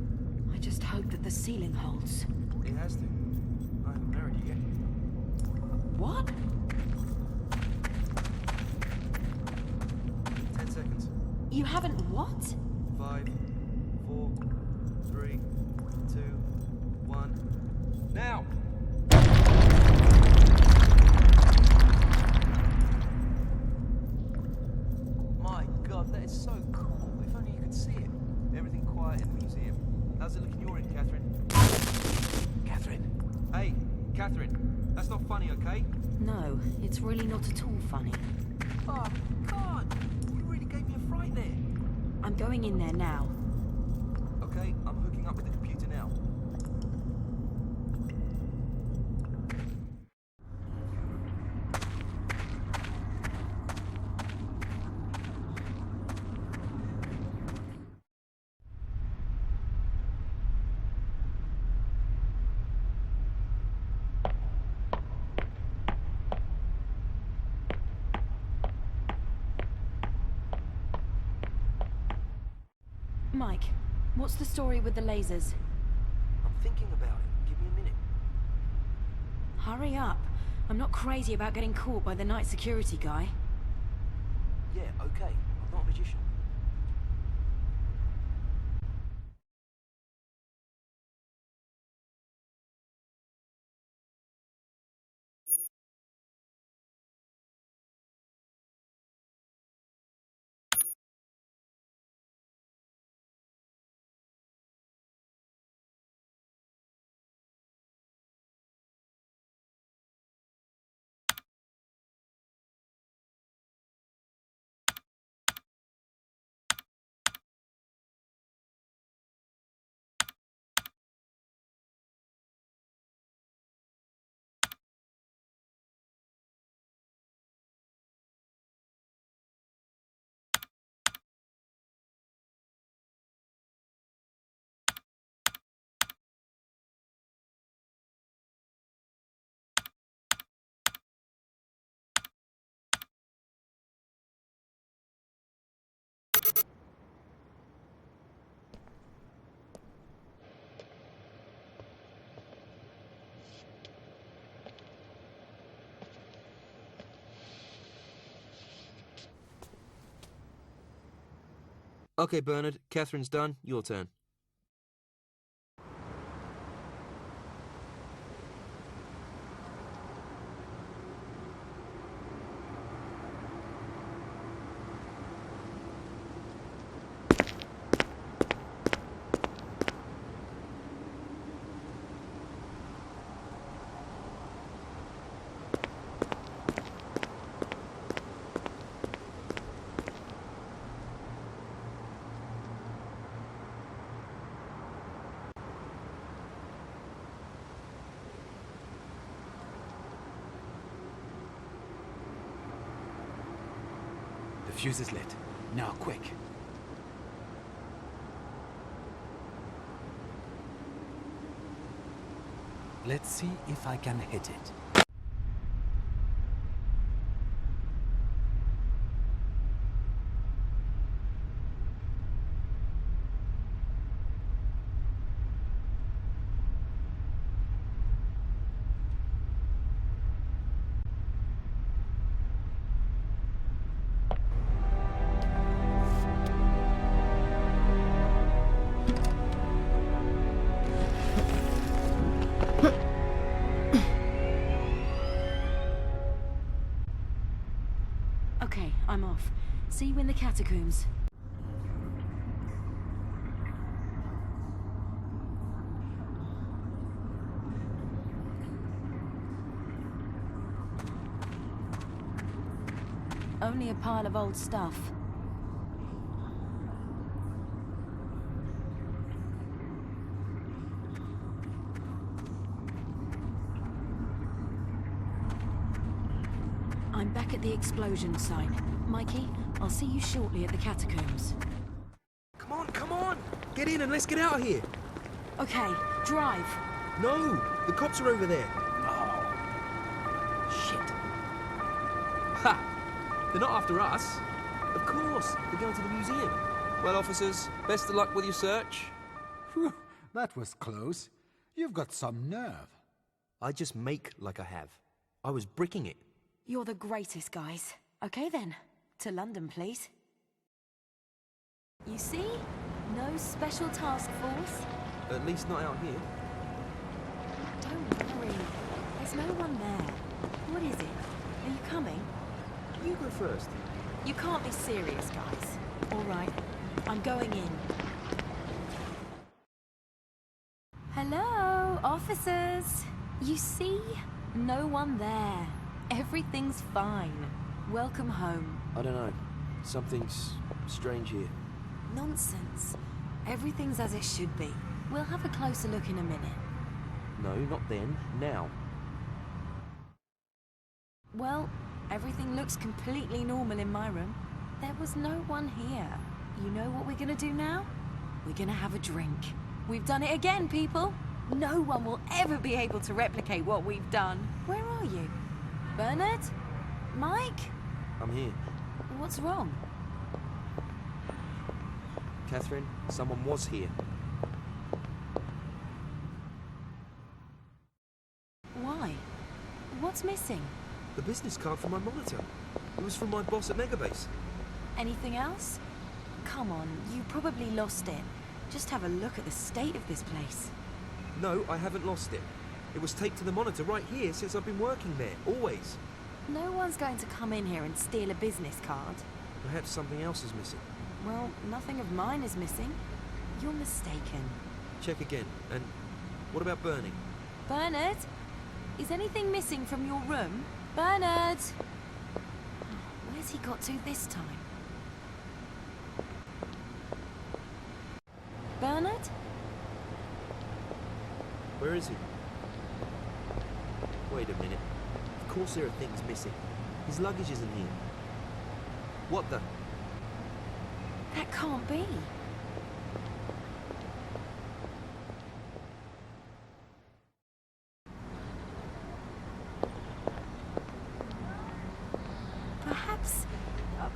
Speaker 2: I just hope that the ceiling holds.
Speaker 1: It has to. I haven't married you yet.
Speaker 2: What?
Speaker 1: 10 seconds.
Speaker 2: You haven't what?
Speaker 1: 5, 4, 3, 2, 1. Now! My God, that is so cool. If only you could see it. Everything quiet in the museum. How's it looking your end, Catherine?
Speaker 3: Catherine.
Speaker 1: Hey, Catherine. That's not funny, okay?
Speaker 2: No, it's really not at all funny.
Speaker 1: Oh, God! You really gave me a fright there.
Speaker 2: I'm going in there now.
Speaker 1: Okay, I'm hooking up with the computer now.
Speaker 2: Mike, what's the story with the lasers?
Speaker 1: I'm thinking about it. Give me a minute.
Speaker 2: Hurry up. I'm not crazy about getting caught by the night security guy.
Speaker 1: Yeah, okay. I'm not a magician. Okay, Bernard. Catherine's done. Your turn.
Speaker 3: The fuse is lit. Now, quick. Let's see if I can hit it.
Speaker 2: Okay, I'm off. See you in the catacombs. Only a pile of old stuff. I'm back at the explosion site. Mikey, I'll see you shortly at the catacombs.
Speaker 1: Come on, come on! Get in and let's get out of here!
Speaker 2: Okay, drive.
Speaker 1: No! The cops are over there!
Speaker 3: Shit.
Speaker 1: Ha! They're not after us. Of course, they're going to the museum. Well, officers, best of luck with your search.
Speaker 3: Phew, that was close. You've got some nerve.
Speaker 1: I just make like I have. I was bricking it.
Speaker 2: You're the greatest, guys. Okay then, to London, please. You see? No special task force.
Speaker 1: At least not out here.
Speaker 2: Don't worry. There's no one there. What is it? Are you coming?
Speaker 1: You go first.
Speaker 2: You can't be serious, guys. All right, I'm going in. Hello, officers. You see? No one there. Everything's fine. Welcome home.
Speaker 1: I don't know. Something's strange here.
Speaker 2: Nonsense. Everything's as it should be. We'll have a closer look in a minute.
Speaker 1: No, not then. Now.
Speaker 2: Well, everything looks completely normal in my room. There was no one here. You know what we're gonna do now? We're gonna have a drink. We've done it again, people. No one will ever be able to replicate what we've done. Where are you? Bernard? Mike?
Speaker 1: I'm here.
Speaker 2: What's wrong?
Speaker 1: Catherine, someone was here.
Speaker 2: Why? What's missing?
Speaker 1: The business card for my monitor. It was from my boss at Megabase.
Speaker 2: Anything else? Come on, you probably lost it. Just have a look at the state of this place.
Speaker 1: No, I haven't lost it. It was taped to the monitor right here since I've been working there, always.
Speaker 2: No one's going to come in here and steal a business card.
Speaker 1: Perhaps something else is missing.
Speaker 2: Well, nothing of mine is missing. You're mistaken.
Speaker 1: Check again. And what about burning?
Speaker 2: Bernard? Is anything missing from your room? Bernard! Where's he got to this time? Bernard?
Speaker 1: Where is he? Wait a minute. Of course there are things missing. His luggage isn't here. What the?
Speaker 2: That can't be.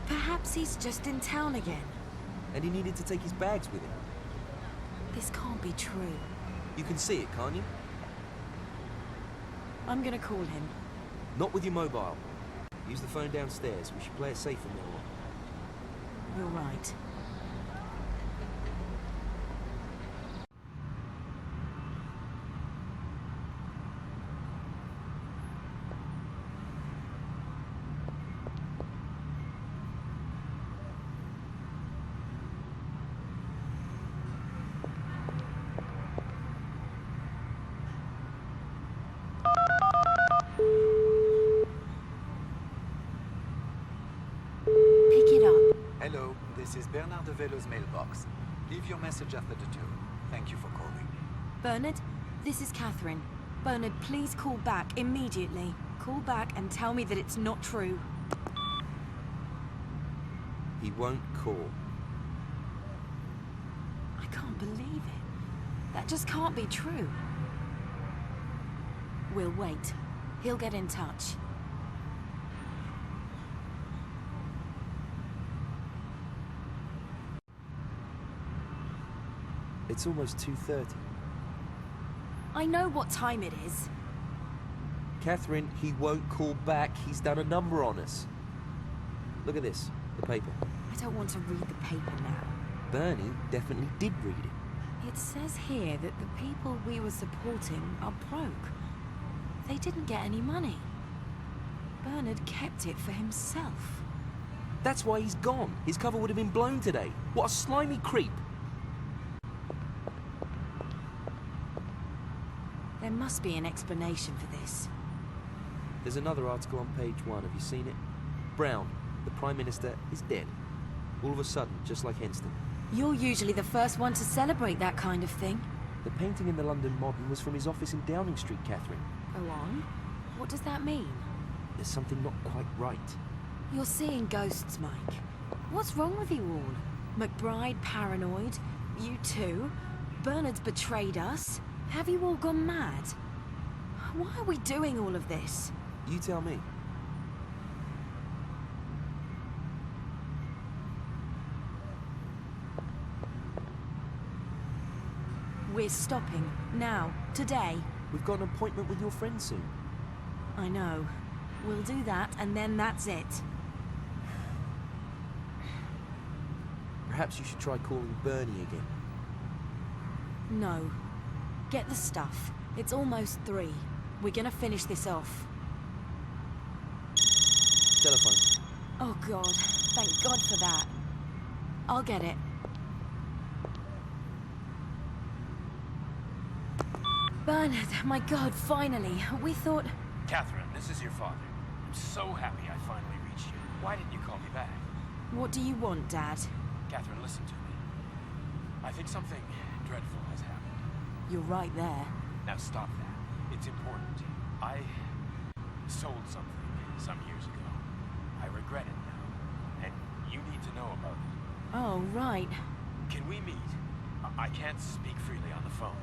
Speaker 2: Perhaps he's just in town again.
Speaker 1: And he needed to take his bags with him.
Speaker 2: This can't be true.
Speaker 1: You can see it, can't you?
Speaker 2: I'm gonna call him.
Speaker 1: Not with your mobile. Use the phone downstairs. We should play it safe from now on.
Speaker 2: You're right.
Speaker 3: Hello, this is Bernard de Velo's mailbox. Leave your message after the tone. Thank you for calling.
Speaker 2: Bernard, this is Catherine. Bernard, please call back immediately. Call back and tell me that it's not true.
Speaker 1: He won't call.
Speaker 2: I can't believe it. That just can't be true. We'll wait. He'll get in touch.
Speaker 1: It's almost 2:30.
Speaker 2: I know what time it is.
Speaker 1: Catherine, he won't call back. He's done a number on us. Look at this, the paper.
Speaker 2: I don't want to read the paper now.
Speaker 1: Bernie definitely did read it.
Speaker 2: It says here that the people we were supporting are broke. They didn't get any money. Bernard kept it for himself.
Speaker 1: That's why he's gone. His cover would have been blown today. What a slimy creep.
Speaker 2: There must be an explanation for this.
Speaker 1: There's another article on page 1. Have you seen it? Brown, the Prime Minister, is dead. All of a sudden, just like Henston.
Speaker 2: You're usually the first one to celebrate that kind of thing.
Speaker 1: The painting in the London Modern was from his office in Downing Street, Catherine.
Speaker 2: Go on. What does that mean?
Speaker 1: There's something not quite right.
Speaker 2: You're seeing ghosts, Mike. What's wrong with you all? McBride paranoid? You too? Bernard's betrayed us. Have you all gone mad? Why are we doing all of this?
Speaker 1: You tell me.
Speaker 2: We're stopping. Now. Today.
Speaker 1: We've got an appointment with your friend soon.
Speaker 2: I know. We'll do that, and then that's it.
Speaker 1: Perhaps you should try calling Bernie again.
Speaker 2: No. Get the stuff. It's almost 3. We're gonna finish this off.
Speaker 1: Telephone.
Speaker 2: Oh God. Thank God for that. I'll get it. Bernard, my God, finally. We thought...
Speaker 8: Catherine, this is your father. I'm so happy I finally reached you. Why didn't you call me back?
Speaker 2: What do you want, Dad?
Speaker 8: Catherine, listen to me. I think something dreadful has happened.
Speaker 2: You're right there.
Speaker 8: Now stop that. It's important. I sold something some years ago. I regret it now. And you need to know about it.
Speaker 2: Oh, right.
Speaker 8: Can we meet? I can't speak freely on the phone.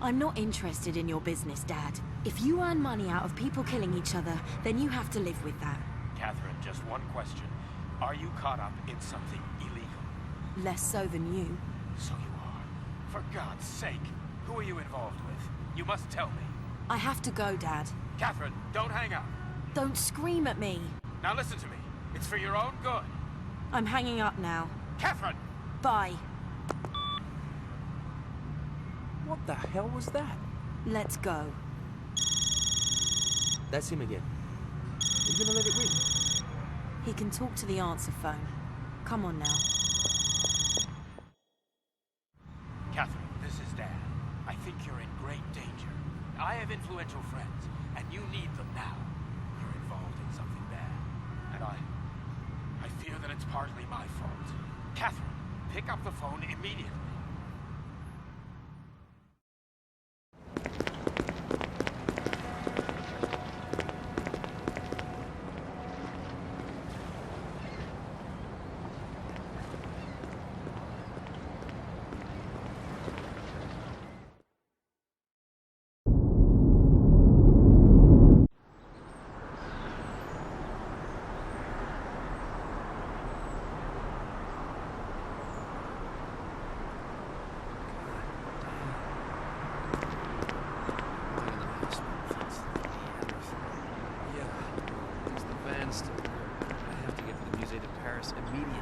Speaker 2: I'm not interested in your business, Dad. If you earn money out of people killing each other, then you have to live with that.
Speaker 8: Catherine, just one question. Are you caught up in something illegal?
Speaker 2: Less so than you.
Speaker 8: So you are. For God's sake, who are you involved with? You must tell me.
Speaker 2: I have to go, Dad.
Speaker 8: Catherine, don't hang up.
Speaker 2: Don't scream at me.
Speaker 8: Now listen to me. It's for your own good.
Speaker 2: I'm hanging up now.
Speaker 8: Catherine!
Speaker 2: Bye.
Speaker 1: What the hell was that?
Speaker 2: Let's go.
Speaker 1: That's him again. Are you gonna let it ring?
Speaker 2: He can talk to the answer phone. Come on now.
Speaker 8: Catherine, this is Dad. I think you're in great danger. I have influential friends, and you need them now. You're involved in something bad. And I fear that it's partly my fault. Catherine, pick up the phone immediately.
Speaker 7: I have to get to the Musée de Paris immediately.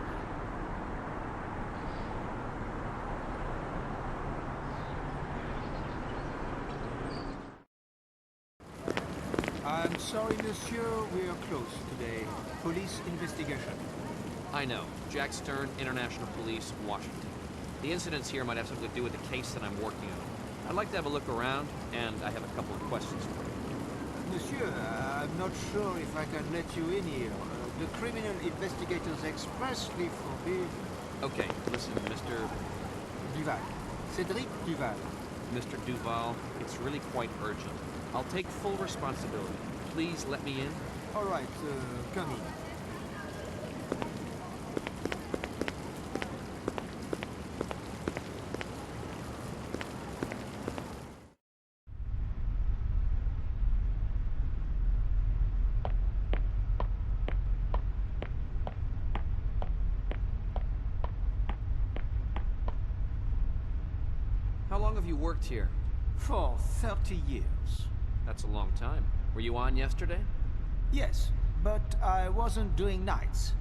Speaker 4: I'm sorry, monsieur, we are closed today. Police investigation.
Speaker 7: I know. Jack Stern, International Police, Washington. The incidents here might have something to do with the case that I'm working on. I'd like to have a look around, and I have a couple of questions for you.
Speaker 4: Monsieur, I'm not sure if I can let you in here. The criminal investigators expressly forbid...
Speaker 7: Okay, listen, Mr.
Speaker 4: Duval. Cédric Duval.
Speaker 7: Mr. Duval, it's really quite urgent. I'll take full responsibility. Please let me in.
Speaker 4: All right, come in.
Speaker 7: How long have you worked here?
Speaker 4: For 30 years.
Speaker 7: That's a long time. Were you on yesterday?
Speaker 4: Yes, but I wasn't doing nights.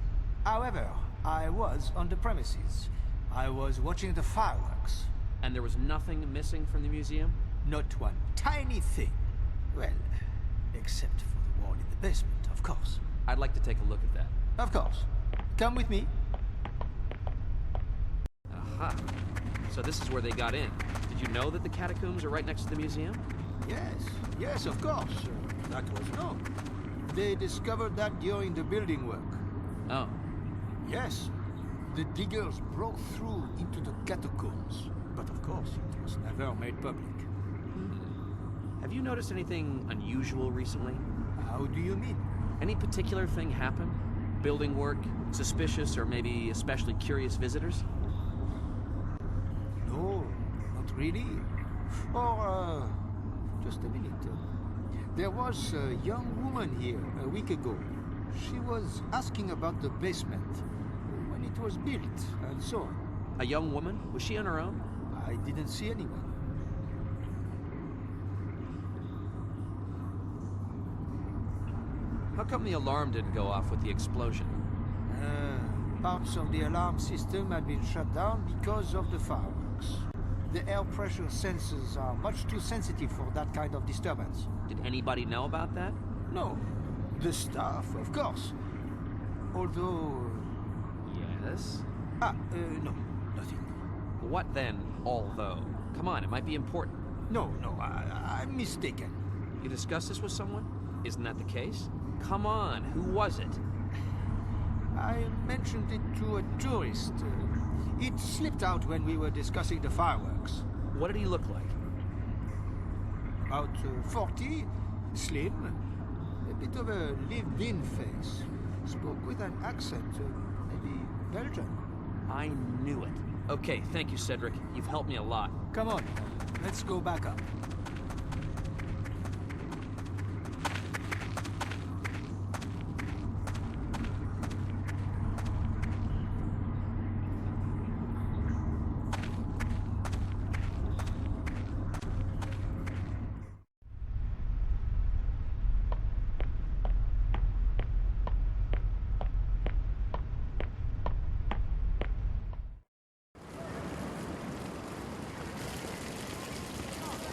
Speaker 4: However, I was on the premises. I was watching the fireworks.
Speaker 7: And there was nothing missing from the museum?
Speaker 4: Not one tiny thing. Well, except for the wall in the basement, of course.
Speaker 7: I'd like to take a look at that.
Speaker 4: Of course. Come with me.
Speaker 7: Aha. So this is where they got in. Did you know that the catacombs are right next to the museum?
Speaker 4: Yes, of course. That was known. They discovered that during the building work.
Speaker 7: Oh.
Speaker 4: Yes. The diggers broke through into the catacombs. But of course, it was never made public.
Speaker 7: Have you noticed anything unusual recently?
Speaker 4: How do you mean?
Speaker 7: Any particular thing happen? Building work? Suspicious or maybe especially curious visitors?
Speaker 4: No, not Really? Or, just a minute. There was a young woman here a week ago. She was asking about the basement, when it was built, and so on.
Speaker 7: A young woman? Was she on her own?
Speaker 4: I didn't see anyone.
Speaker 7: How come the alarm didn't go off with the explosion?
Speaker 4: Parts of the alarm system had been shut down because of the fireworks. The air pressure sensors are much too sensitive for that kind of disturbance.
Speaker 7: Did anybody know about that?
Speaker 4: No. The staff, of course. Although...
Speaker 7: Yes?
Speaker 4: No. Nothing.
Speaker 7: What then, although? Come on, it might be important.
Speaker 4: No, I'm mistaken.
Speaker 7: You discussed this with someone? Isn't that the case? Come on, who was it?
Speaker 4: I mentioned it to a tourist. It slipped out when we were discussing the fireworks.
Speaker 7: What did he look like?
Speaker 4: About 40, slim, a bit of a lived-in face. Spoke with an accent, maybe Belgian.
Speaker 7: I knew it. Okay, thank you, Cedric. You've helped me a lot.
Speaker 4: Come on, let's go back up.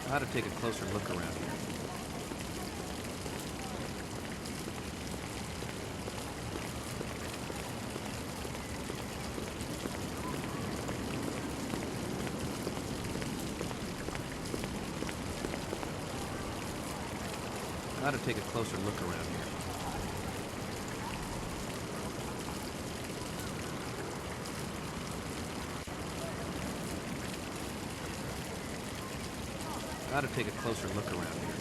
Speaker 7: I ought to take a closer look around here. I ought to take a closer look around here. I ought to take a closer look around here.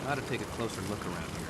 Speaker 7: I ought to take a closer look around here.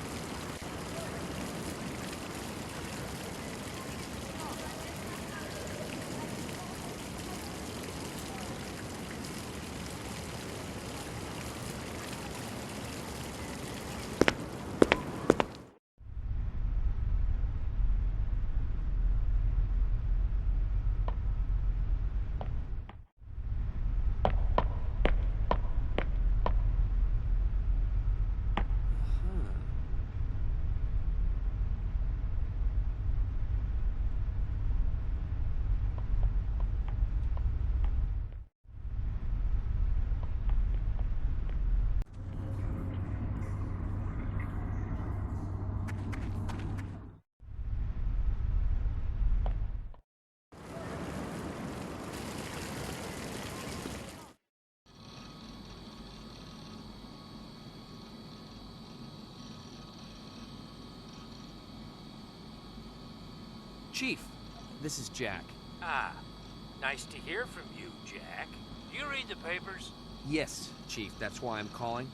Speaker 7: Chief, this is Jack.
Speaker 8: Ah, nice to hear from you, Jack. Do you read the papers?
Speaker 7: Yes, Chief, that's why I'm calling.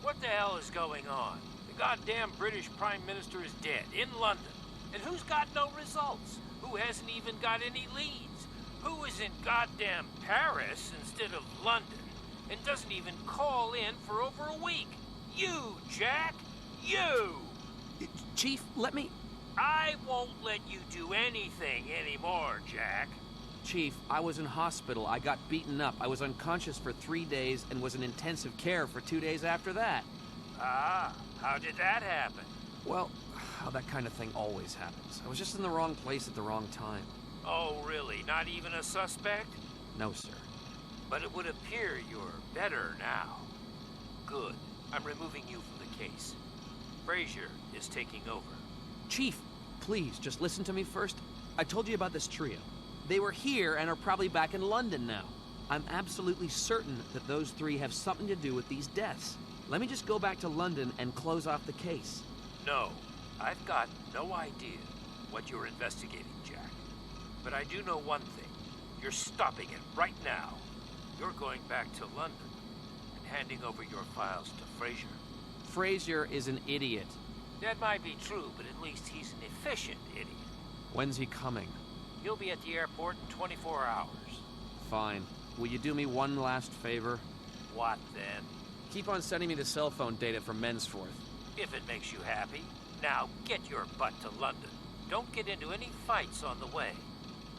Speaker 8: What the hell is going on? The goddamn British Prime Minister is dead, in London. And who's got no results? Who hasn't even got any leads? Who is in goddamn Paris instead of London and doesn't even call in for over a week? You, Jack! You!
Speaker 7: Chief, let me...
Speaker 8: I won't let you do anything anymore, Jack.
Speaker 7: Chief, I was in hospital. I got beaten up. I was unconscious for 3 days and was in intensive care for 2 days after that.
Speaker 8: Ah, how did that happen?
Speaker 7: Well, that kind of thing always happens. I was just in the wrong place at the wrong time.
Speaker 8: Oh, really? Not even a suspect?
Speaker 7: No, sir.
Speaker 8: But it would appear you're better now. Good. I'm removing you from the case. Frazier is taking over.
Speaker 7: Chief, please, just listen to me first. I told you about this trio. They were here and are probably back in London now. I'm absolutely certain that those three have something to do with these deaths. Let me just go back to London and close off the case.
Speaker 8: No, I've got no idea. what you're investigating, Jack. But I do know one thing. You're stopping it right now. You're going back to London and handing over your files to Fraser.
Speaker 7: Fraser is an idiot.
Speaker 8: That might be true, but at least he's an efficient idiot.
Speaker 7: When's he coming?
Speaker 8: He'll be at the airport in 24 hours.
Speaker 7: Fine. Will you do me one last favor?
Speaker 8: What then?
Speaker 7: Keep on sending me the cell phone data from Mensforth.
Speaker 8: If it makes you happy. Now, get your butt to London. Don't get into any fights on the way.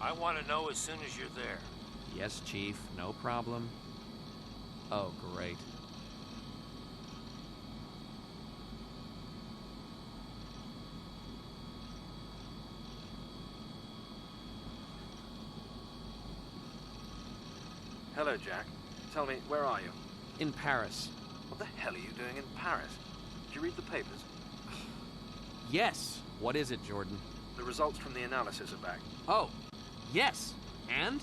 Speaker 8: I want to know as soon as you're there.
Speaker 7: Yes, Chief. No problem. Oh, great.
Speaker 9: Hello, Jack. Tell me, where are you?
Speaker 7: In Paris.
Speaker 9: What the hell are you doing in Paris? Did you read the papers?
Speaker 7: Yes. What is it, Jordan?
Speaker 9: The results from the analysis are back.
Speaker 7: Oh, yes. And?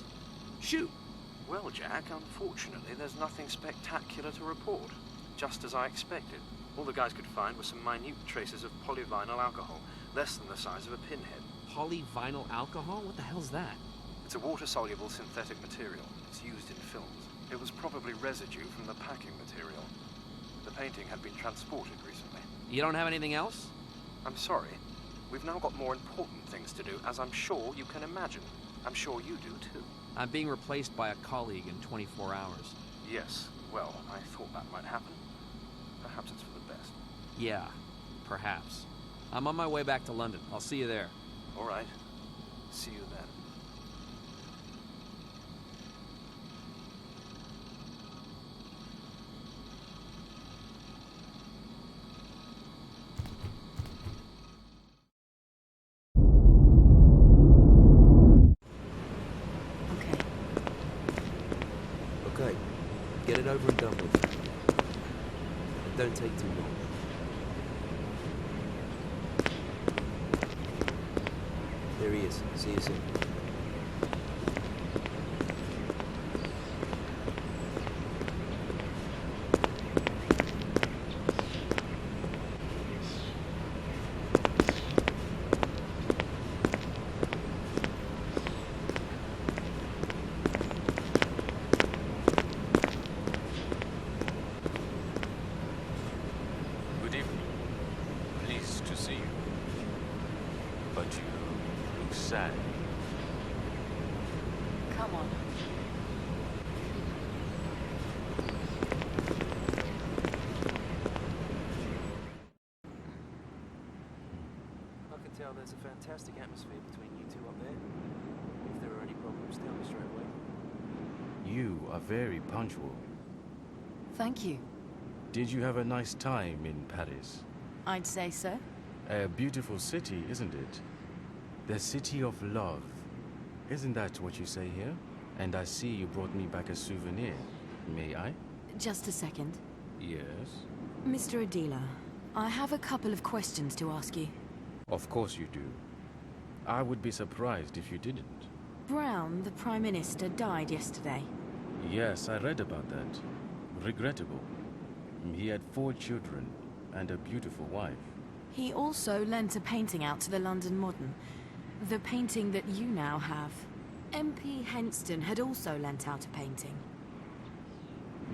Speaker 7: Shoot.
Speaker 9: Well, Jack, unfortunately, there's nothing spectacular to report. Just as I expected. All the guys could find were some minute traces of polyvinyl alcohol, less than the size of a pinhead.
Speaker 7: Polyvinyl alcohol? What the hell's that?
Speaker 9: It's a water-soluble synthetic material. It's used in films. It was probably residue from the packing material. The painting had been transported recently.
Speaker 7: You don't have anything else?
Speaker 9: I'm sorry. We've now got more important things to do, as I'm sure you can imagine. I'm sure you do, too.
Speaker 7: I'm being replaced by a colleague in 24 hours.
Speaker 9: Yes. Well, I thought that might happen. Perhaps it's for the best.
Speaker 7: Yeah, perhaps. I'm on my way back to London. I'll see you there.
Speaker 9: All right. See you then.
Speaker 1: Okay, get it over and done with. And don't take too long. There he is. See you soon.
Speaker 12: Good evening. Pleased to see you. But you look sad.
Speaker 6: Come on.
Speaker 5: I can tell there's a fantastic atmosphere between you two up there. If there are any problems, tell me straight away.
Speaker 12: You are very punctual.
Speaker 2: Thank you.
Speaker 12: Did you have a nice time in Paris?
Speaker 2: I'd say so.
Speaker 12: A beautiful city, isn't it? The city of love. Isn't that what you say here? And I see you brought me back a souvenir. May I?
Speaker 2: Just a second.
Speaker 12: Yes.
Speaker 2: Mr. Adila, I have a couple of questions to ask you.
Speaker 12: Of course you do. I would be surprised if you didn't.
Speaker 2: Brown, the Prime Minister, died yesterday.
Speaker 12: Yes, I read about that. Regrettable. He had 4 children and a beautiful wife.
Speaker 2: He also lent a painting out to the London Modern. The painting that you now have. MP Henston had also lent out a painting.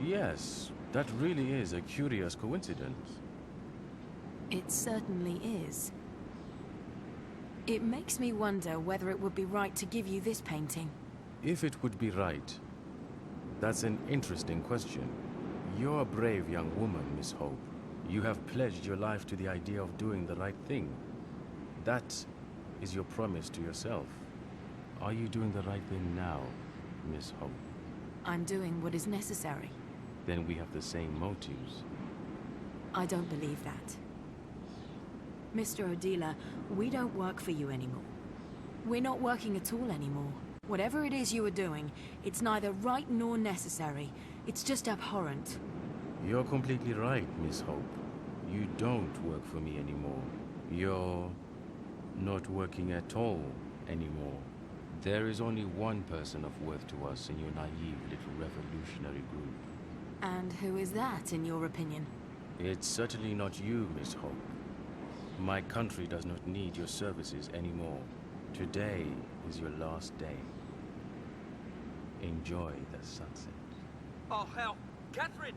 Speaker 12: Yes, that really is a curious coincidence.
Speaker 2: It certainly is. It makes me wonder whether it would be right to give you this painting.
Speaker 12: If it would be right, that's an interesting question. You're a brave young woman, Miss Hope. You have pledged your life to the idea of doing the right thing. That is your promise to yourself. Are you doing the right thing now, Miss Hope?
Speaker 2: I'm doing what is necessary.
Speaker 12: Then we have the same motives.
Speaker 2: I don't believe that. Mr. Odila, we don't work for you anymore. We're not working at all anymore. Whatever it is you are doing, it's neither right nor necessary. It's just abhorrent.
Speaker 12: You're completely right, Miss Hope. You don't work for me anymore. You're not working at all anymore. There is only one person of worth to us in your naive little revolutionary group.
Speaker 2: And who is that, in your opinion?
Speaker 12: It's certainly not you, Miss Hope. My country does not need your services anymore. Today is your last day. Enjoy the sunset.
Speaker 5: Oh, hell. Catherine!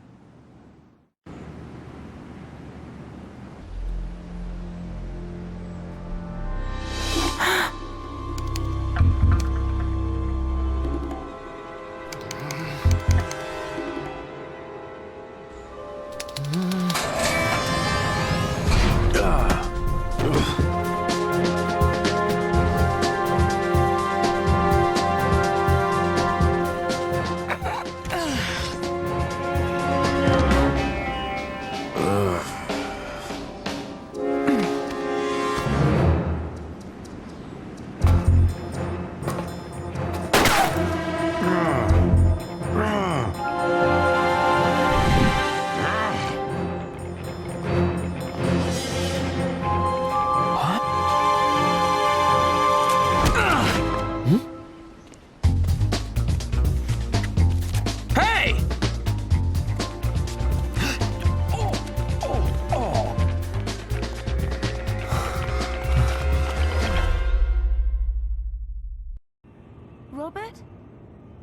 Speaker 2: Robert?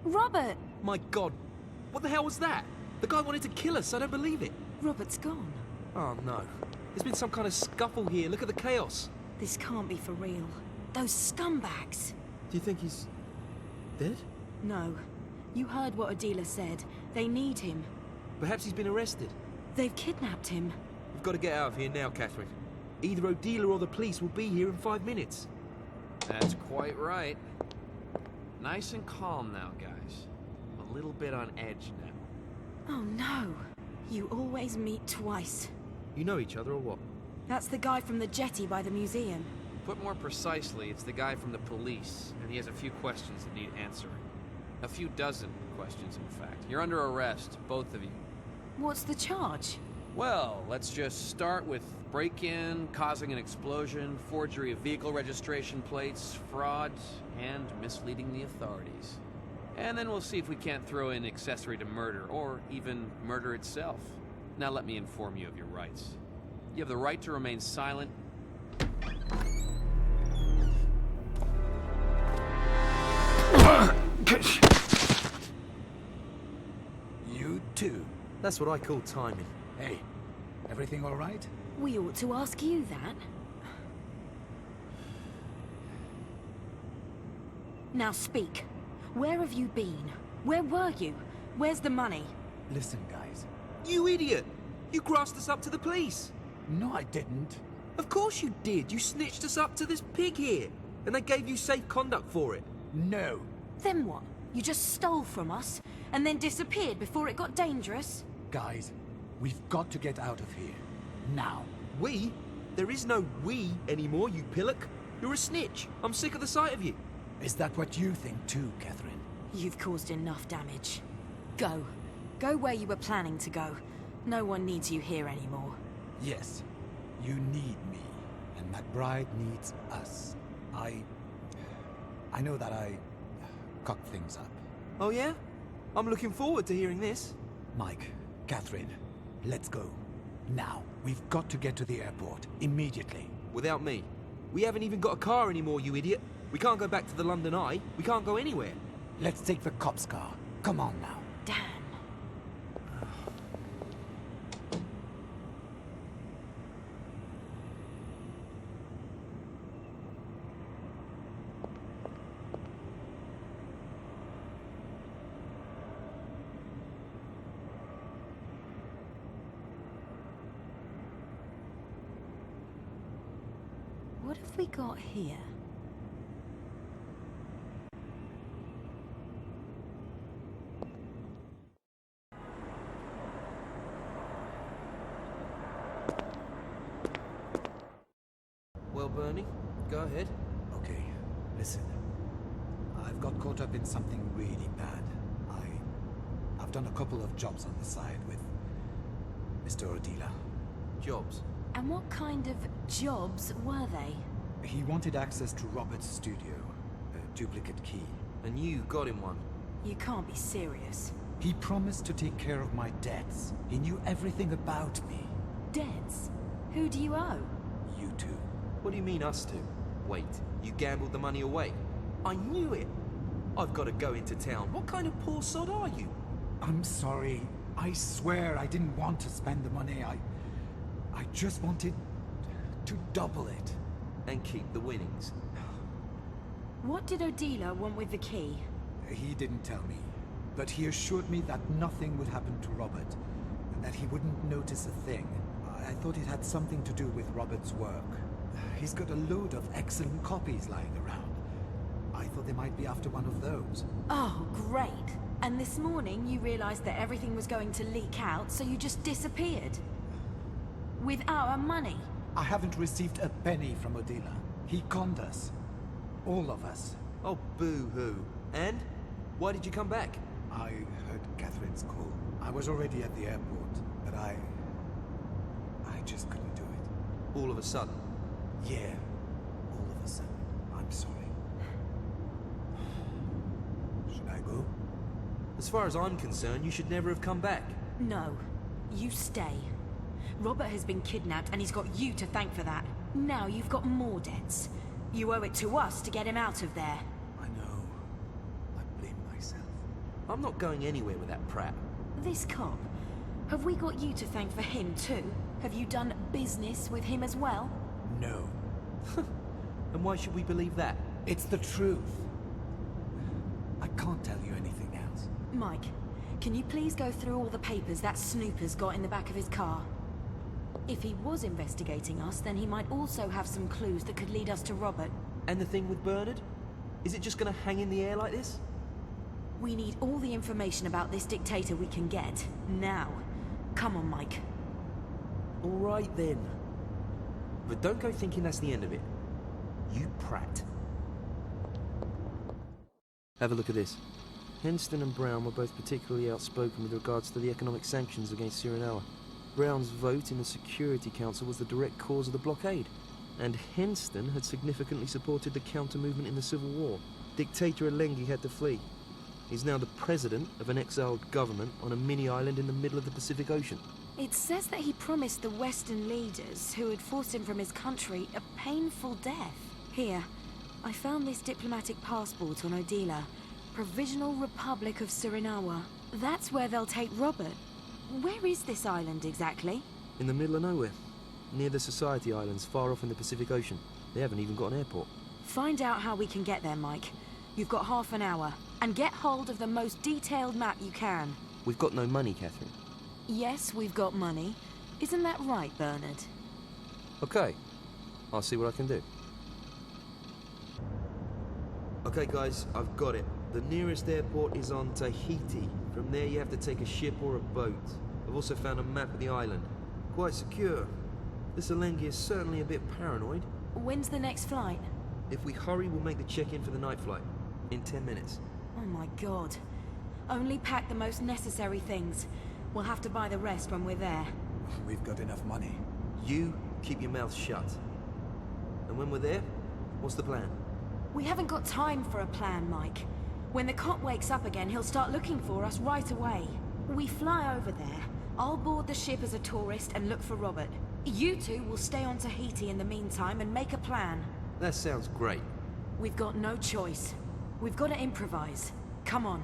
Speaker 2: Robert!
Speaker 1: My God, what the hell was that? The guy wanted to kill us, I don't believe it.
Speaker 2: Robert's gone.
Speaker 1: Oh no, there's been some kind of scuffle here, look at the chaos.
Speaker 2: This can't be for real. Those scumbags!
Speaker 1: Do you think he's... dead?
Speaker 2: No. You heard what Adila said. They need him.
Speaker 1: Perhaps he's been arrested.
Speaker 2: They've kidnapped him.
Speaker 1: We've got to get out of here now, Catherine. Either Odila or the police will be here in 5 minutes.
Speaker 7: That's quite right. Nice and calm now, guys. A little bit on edge now.
Speaker 2: Oh no. You always meet twice.
Speaker 1: You know each other or what?
Speaker 2: That's the guy from the jetty by the museum.
Speaker 7: Put more precisely, it's the guy from the police, and he has a few questions that need answering. A few dozen questions, in fact. You're under arrest, both of you.
Speaker 2: What's the charge?
Speaker 7: Well, let's just start with break-in, causing an explosion, forgery of vehicle registration plates, fraud, and misleading the authorities. And then we'll see if we can't throw in accessory to murder, or even murder itself. Now let me inform you of your rights. You have the right to remain silent.
Speaker 3: You too.
Speaker 1: That's what I call timing.
Speaker 3: Hey, everything all right?
Speaker 2: We ought to ask you that. Now speak. Where have you been? Where were you? Where's the money?
Speaker 3: Listen, guys.
Speaker 1: You idiot! You grassed us up to the police!
Speaker 3: No, I didn't.
Speaker 1: Of course you did! You snitched us up to this pig here! And they gave you safe conduct for it!
Speaker 3: No.
Speaker 2: Then what? You just stole from us, and then disappeared before it got dangerous?
Speaker 3: Guys, we've got to get out of here. Now.
Speaker 1: We? There is no we anymore, you pillock. You're a snitch. I'm sick of the sight of you.
Speaker 3: Is that what you think too, Catherine?
Speaker 2: You've caused enough damage. Go. Go where you were planning to go. No one needs you here anymore.
Speaker 3: Yes. You need me. And McBride needs us. I know that I cocked things up.
Speaker 1: Oh yeah? I'm looking forward to hearing this.
Speaker 3: Mike, Catherine, let's go. Now. We've got to get to the airport. Immediately.
Speaker 1: Without me. We haven't even got a car anymore, you idiot. We can't go back to the London Eye. We can't go anywhere.
Speaker 3: Let's take the cop's car. Come on now.
Speaker 2: Damn. What have we got here?
Speaker 1: Well, Bernie, go ahead.
Speaker 3: Okay, listen. I've got caught up in something really bad. I've done a couple of jobs on the side with Mr. Odila.
Speaker 1: Jobs?
Speaker 2: And what kind of jobs were they?
Speaker 3: He wanted access to Robert's studio, a duplicate key.
Speaker 1: And you got him one.
Speaker 2: You can't be serious.
Speaker 3: He promised to take care of my debts. He knew everything about me.
Speaker 2: Debts? Who do you owe?
Speaker 3: you two.
Speaker 1: What do you mean, us two? Wait, you gambled the money away? I knew it! I've got to go into town. What kind of poor sod are you?
Speaker 3: I'm sorry. I swear I didn't want to spend the money. I just wanted to double it.
Speaker 1: And keep the winnings.
Speaker 2: What did Odila want with the key?
Speaker 3: He didn't tell me, but he assured me that nothing would happen to Robert, and that he wouldn't notice a thing. I thought it had something to do with Robert's work. He's got a load of excellent copies lying around. I thought they might be after one of those.
Speaker 2: Oh, great. And this morning you realized that everything was going to leak out, so you just disappeared. With our money.
Speaker 3: I haven't received a penny from Odila. He conned us. All of us.
Speaker 1: Oh, boo-hoo. And? Why did you come back?
Speaker 3: I heard Catherine's call. I was already at the airport, but I just couldn't do it.
Speaker 1: All of a sudden?
Speaker 3: Yeah, all of a sudden. I'm sorry. Should I go?
Speaker 1: As far as I'm concerned, you should never have come back.
Speaker 2: No. You stay. Robert has been kidnapped and he's got you to thank for that. Now you've got more debts. You owe it to us to get him out of there.
Speaker 3: I know. I blame myself.
Speaker 1: I'm not going anywhere with that prat.
Speaker 2: This cop, have we got you to thank for him too? Have you done business with him as well?
Speaker 3: No.
Speaker 1: And why should we believe that?
Speaker 3: It's the truth. I can't tell you anything else.
Speaker 2: Mike, can you please go through all the papers that Snooper's got in the back of his car? If he was investigating us, then he might also have some clues that could lead us to Robert.
Speaker 1: And the thing with Bernard? Is it just gonna hang in the air like this?
Speaker 2: We need all the information about this dictator we can get. Now. Come on, Mike.
Speaker 1: All right, then. But don't go thinking that's the end of it. You prat. Have a look at this. Henston and Brown were both particularly outspoken with regards to the economic sanctions against Surinala. Brown's vote in the Security Council was the direct cause of the blockade, and Henston had significantly supported the counter-movement in the Civil War. Dictator Alenghi had to flee. He's now the president of an exiled government on a mini-island in the middle of the Pacific Ocean.
Speaker 2: It says that he promised the Western leaders who had forced him from his country a painful death. Here, I found this diplomatic passport on Odila. Provisional Republic of Suriname. That's where they'll take Robert. Where is this island exactly?
Speaker 1: In the middle of nowhere. Near the Society Islands, far off in the Pacific Ocean. They haven't even got an airport.
Speaker 2: Find out how we can get there, Mike. You've got half an hour. And get hold of the most detailed map you can.
Speaker 1: We've got no money, Catherine.
Speaker 2: Yes, we've got money. Isn't that right, Bernard?
Speaker 1: Okay. I'll see what I can do. Okay, guys, I've got it. The nearest airport is on Tahiti. From there, you have to take a ship or a boat. I've also found a map of the island. Quite secure. This Alenghi is certainly a bit paranoid.
Speaker 2: When's the next flight?
Speaker 1: If we hurry, we'll make the check-in for the night flight. In 10 minutes.
Speaker 2: Oh my god. Only pack the most necessary things. We'll have to buy the rest when we're there.
Speaker 3: We've got enough money.
Speaker 1: You keep your mouth shut. And when we're there, what's the plan?
Speaker 2: We haven't got time for a plan, Mike. When the cop wakes up again, he'll start looking for us right away. We fly over there. I'll board the ship as a tourist and look for Robert. You two will stay on Tahiti in the meantime and make a plan.
Speaker 1: That sounds great.
Speaker 2: We've got no choice. We've got to improvise. Come on.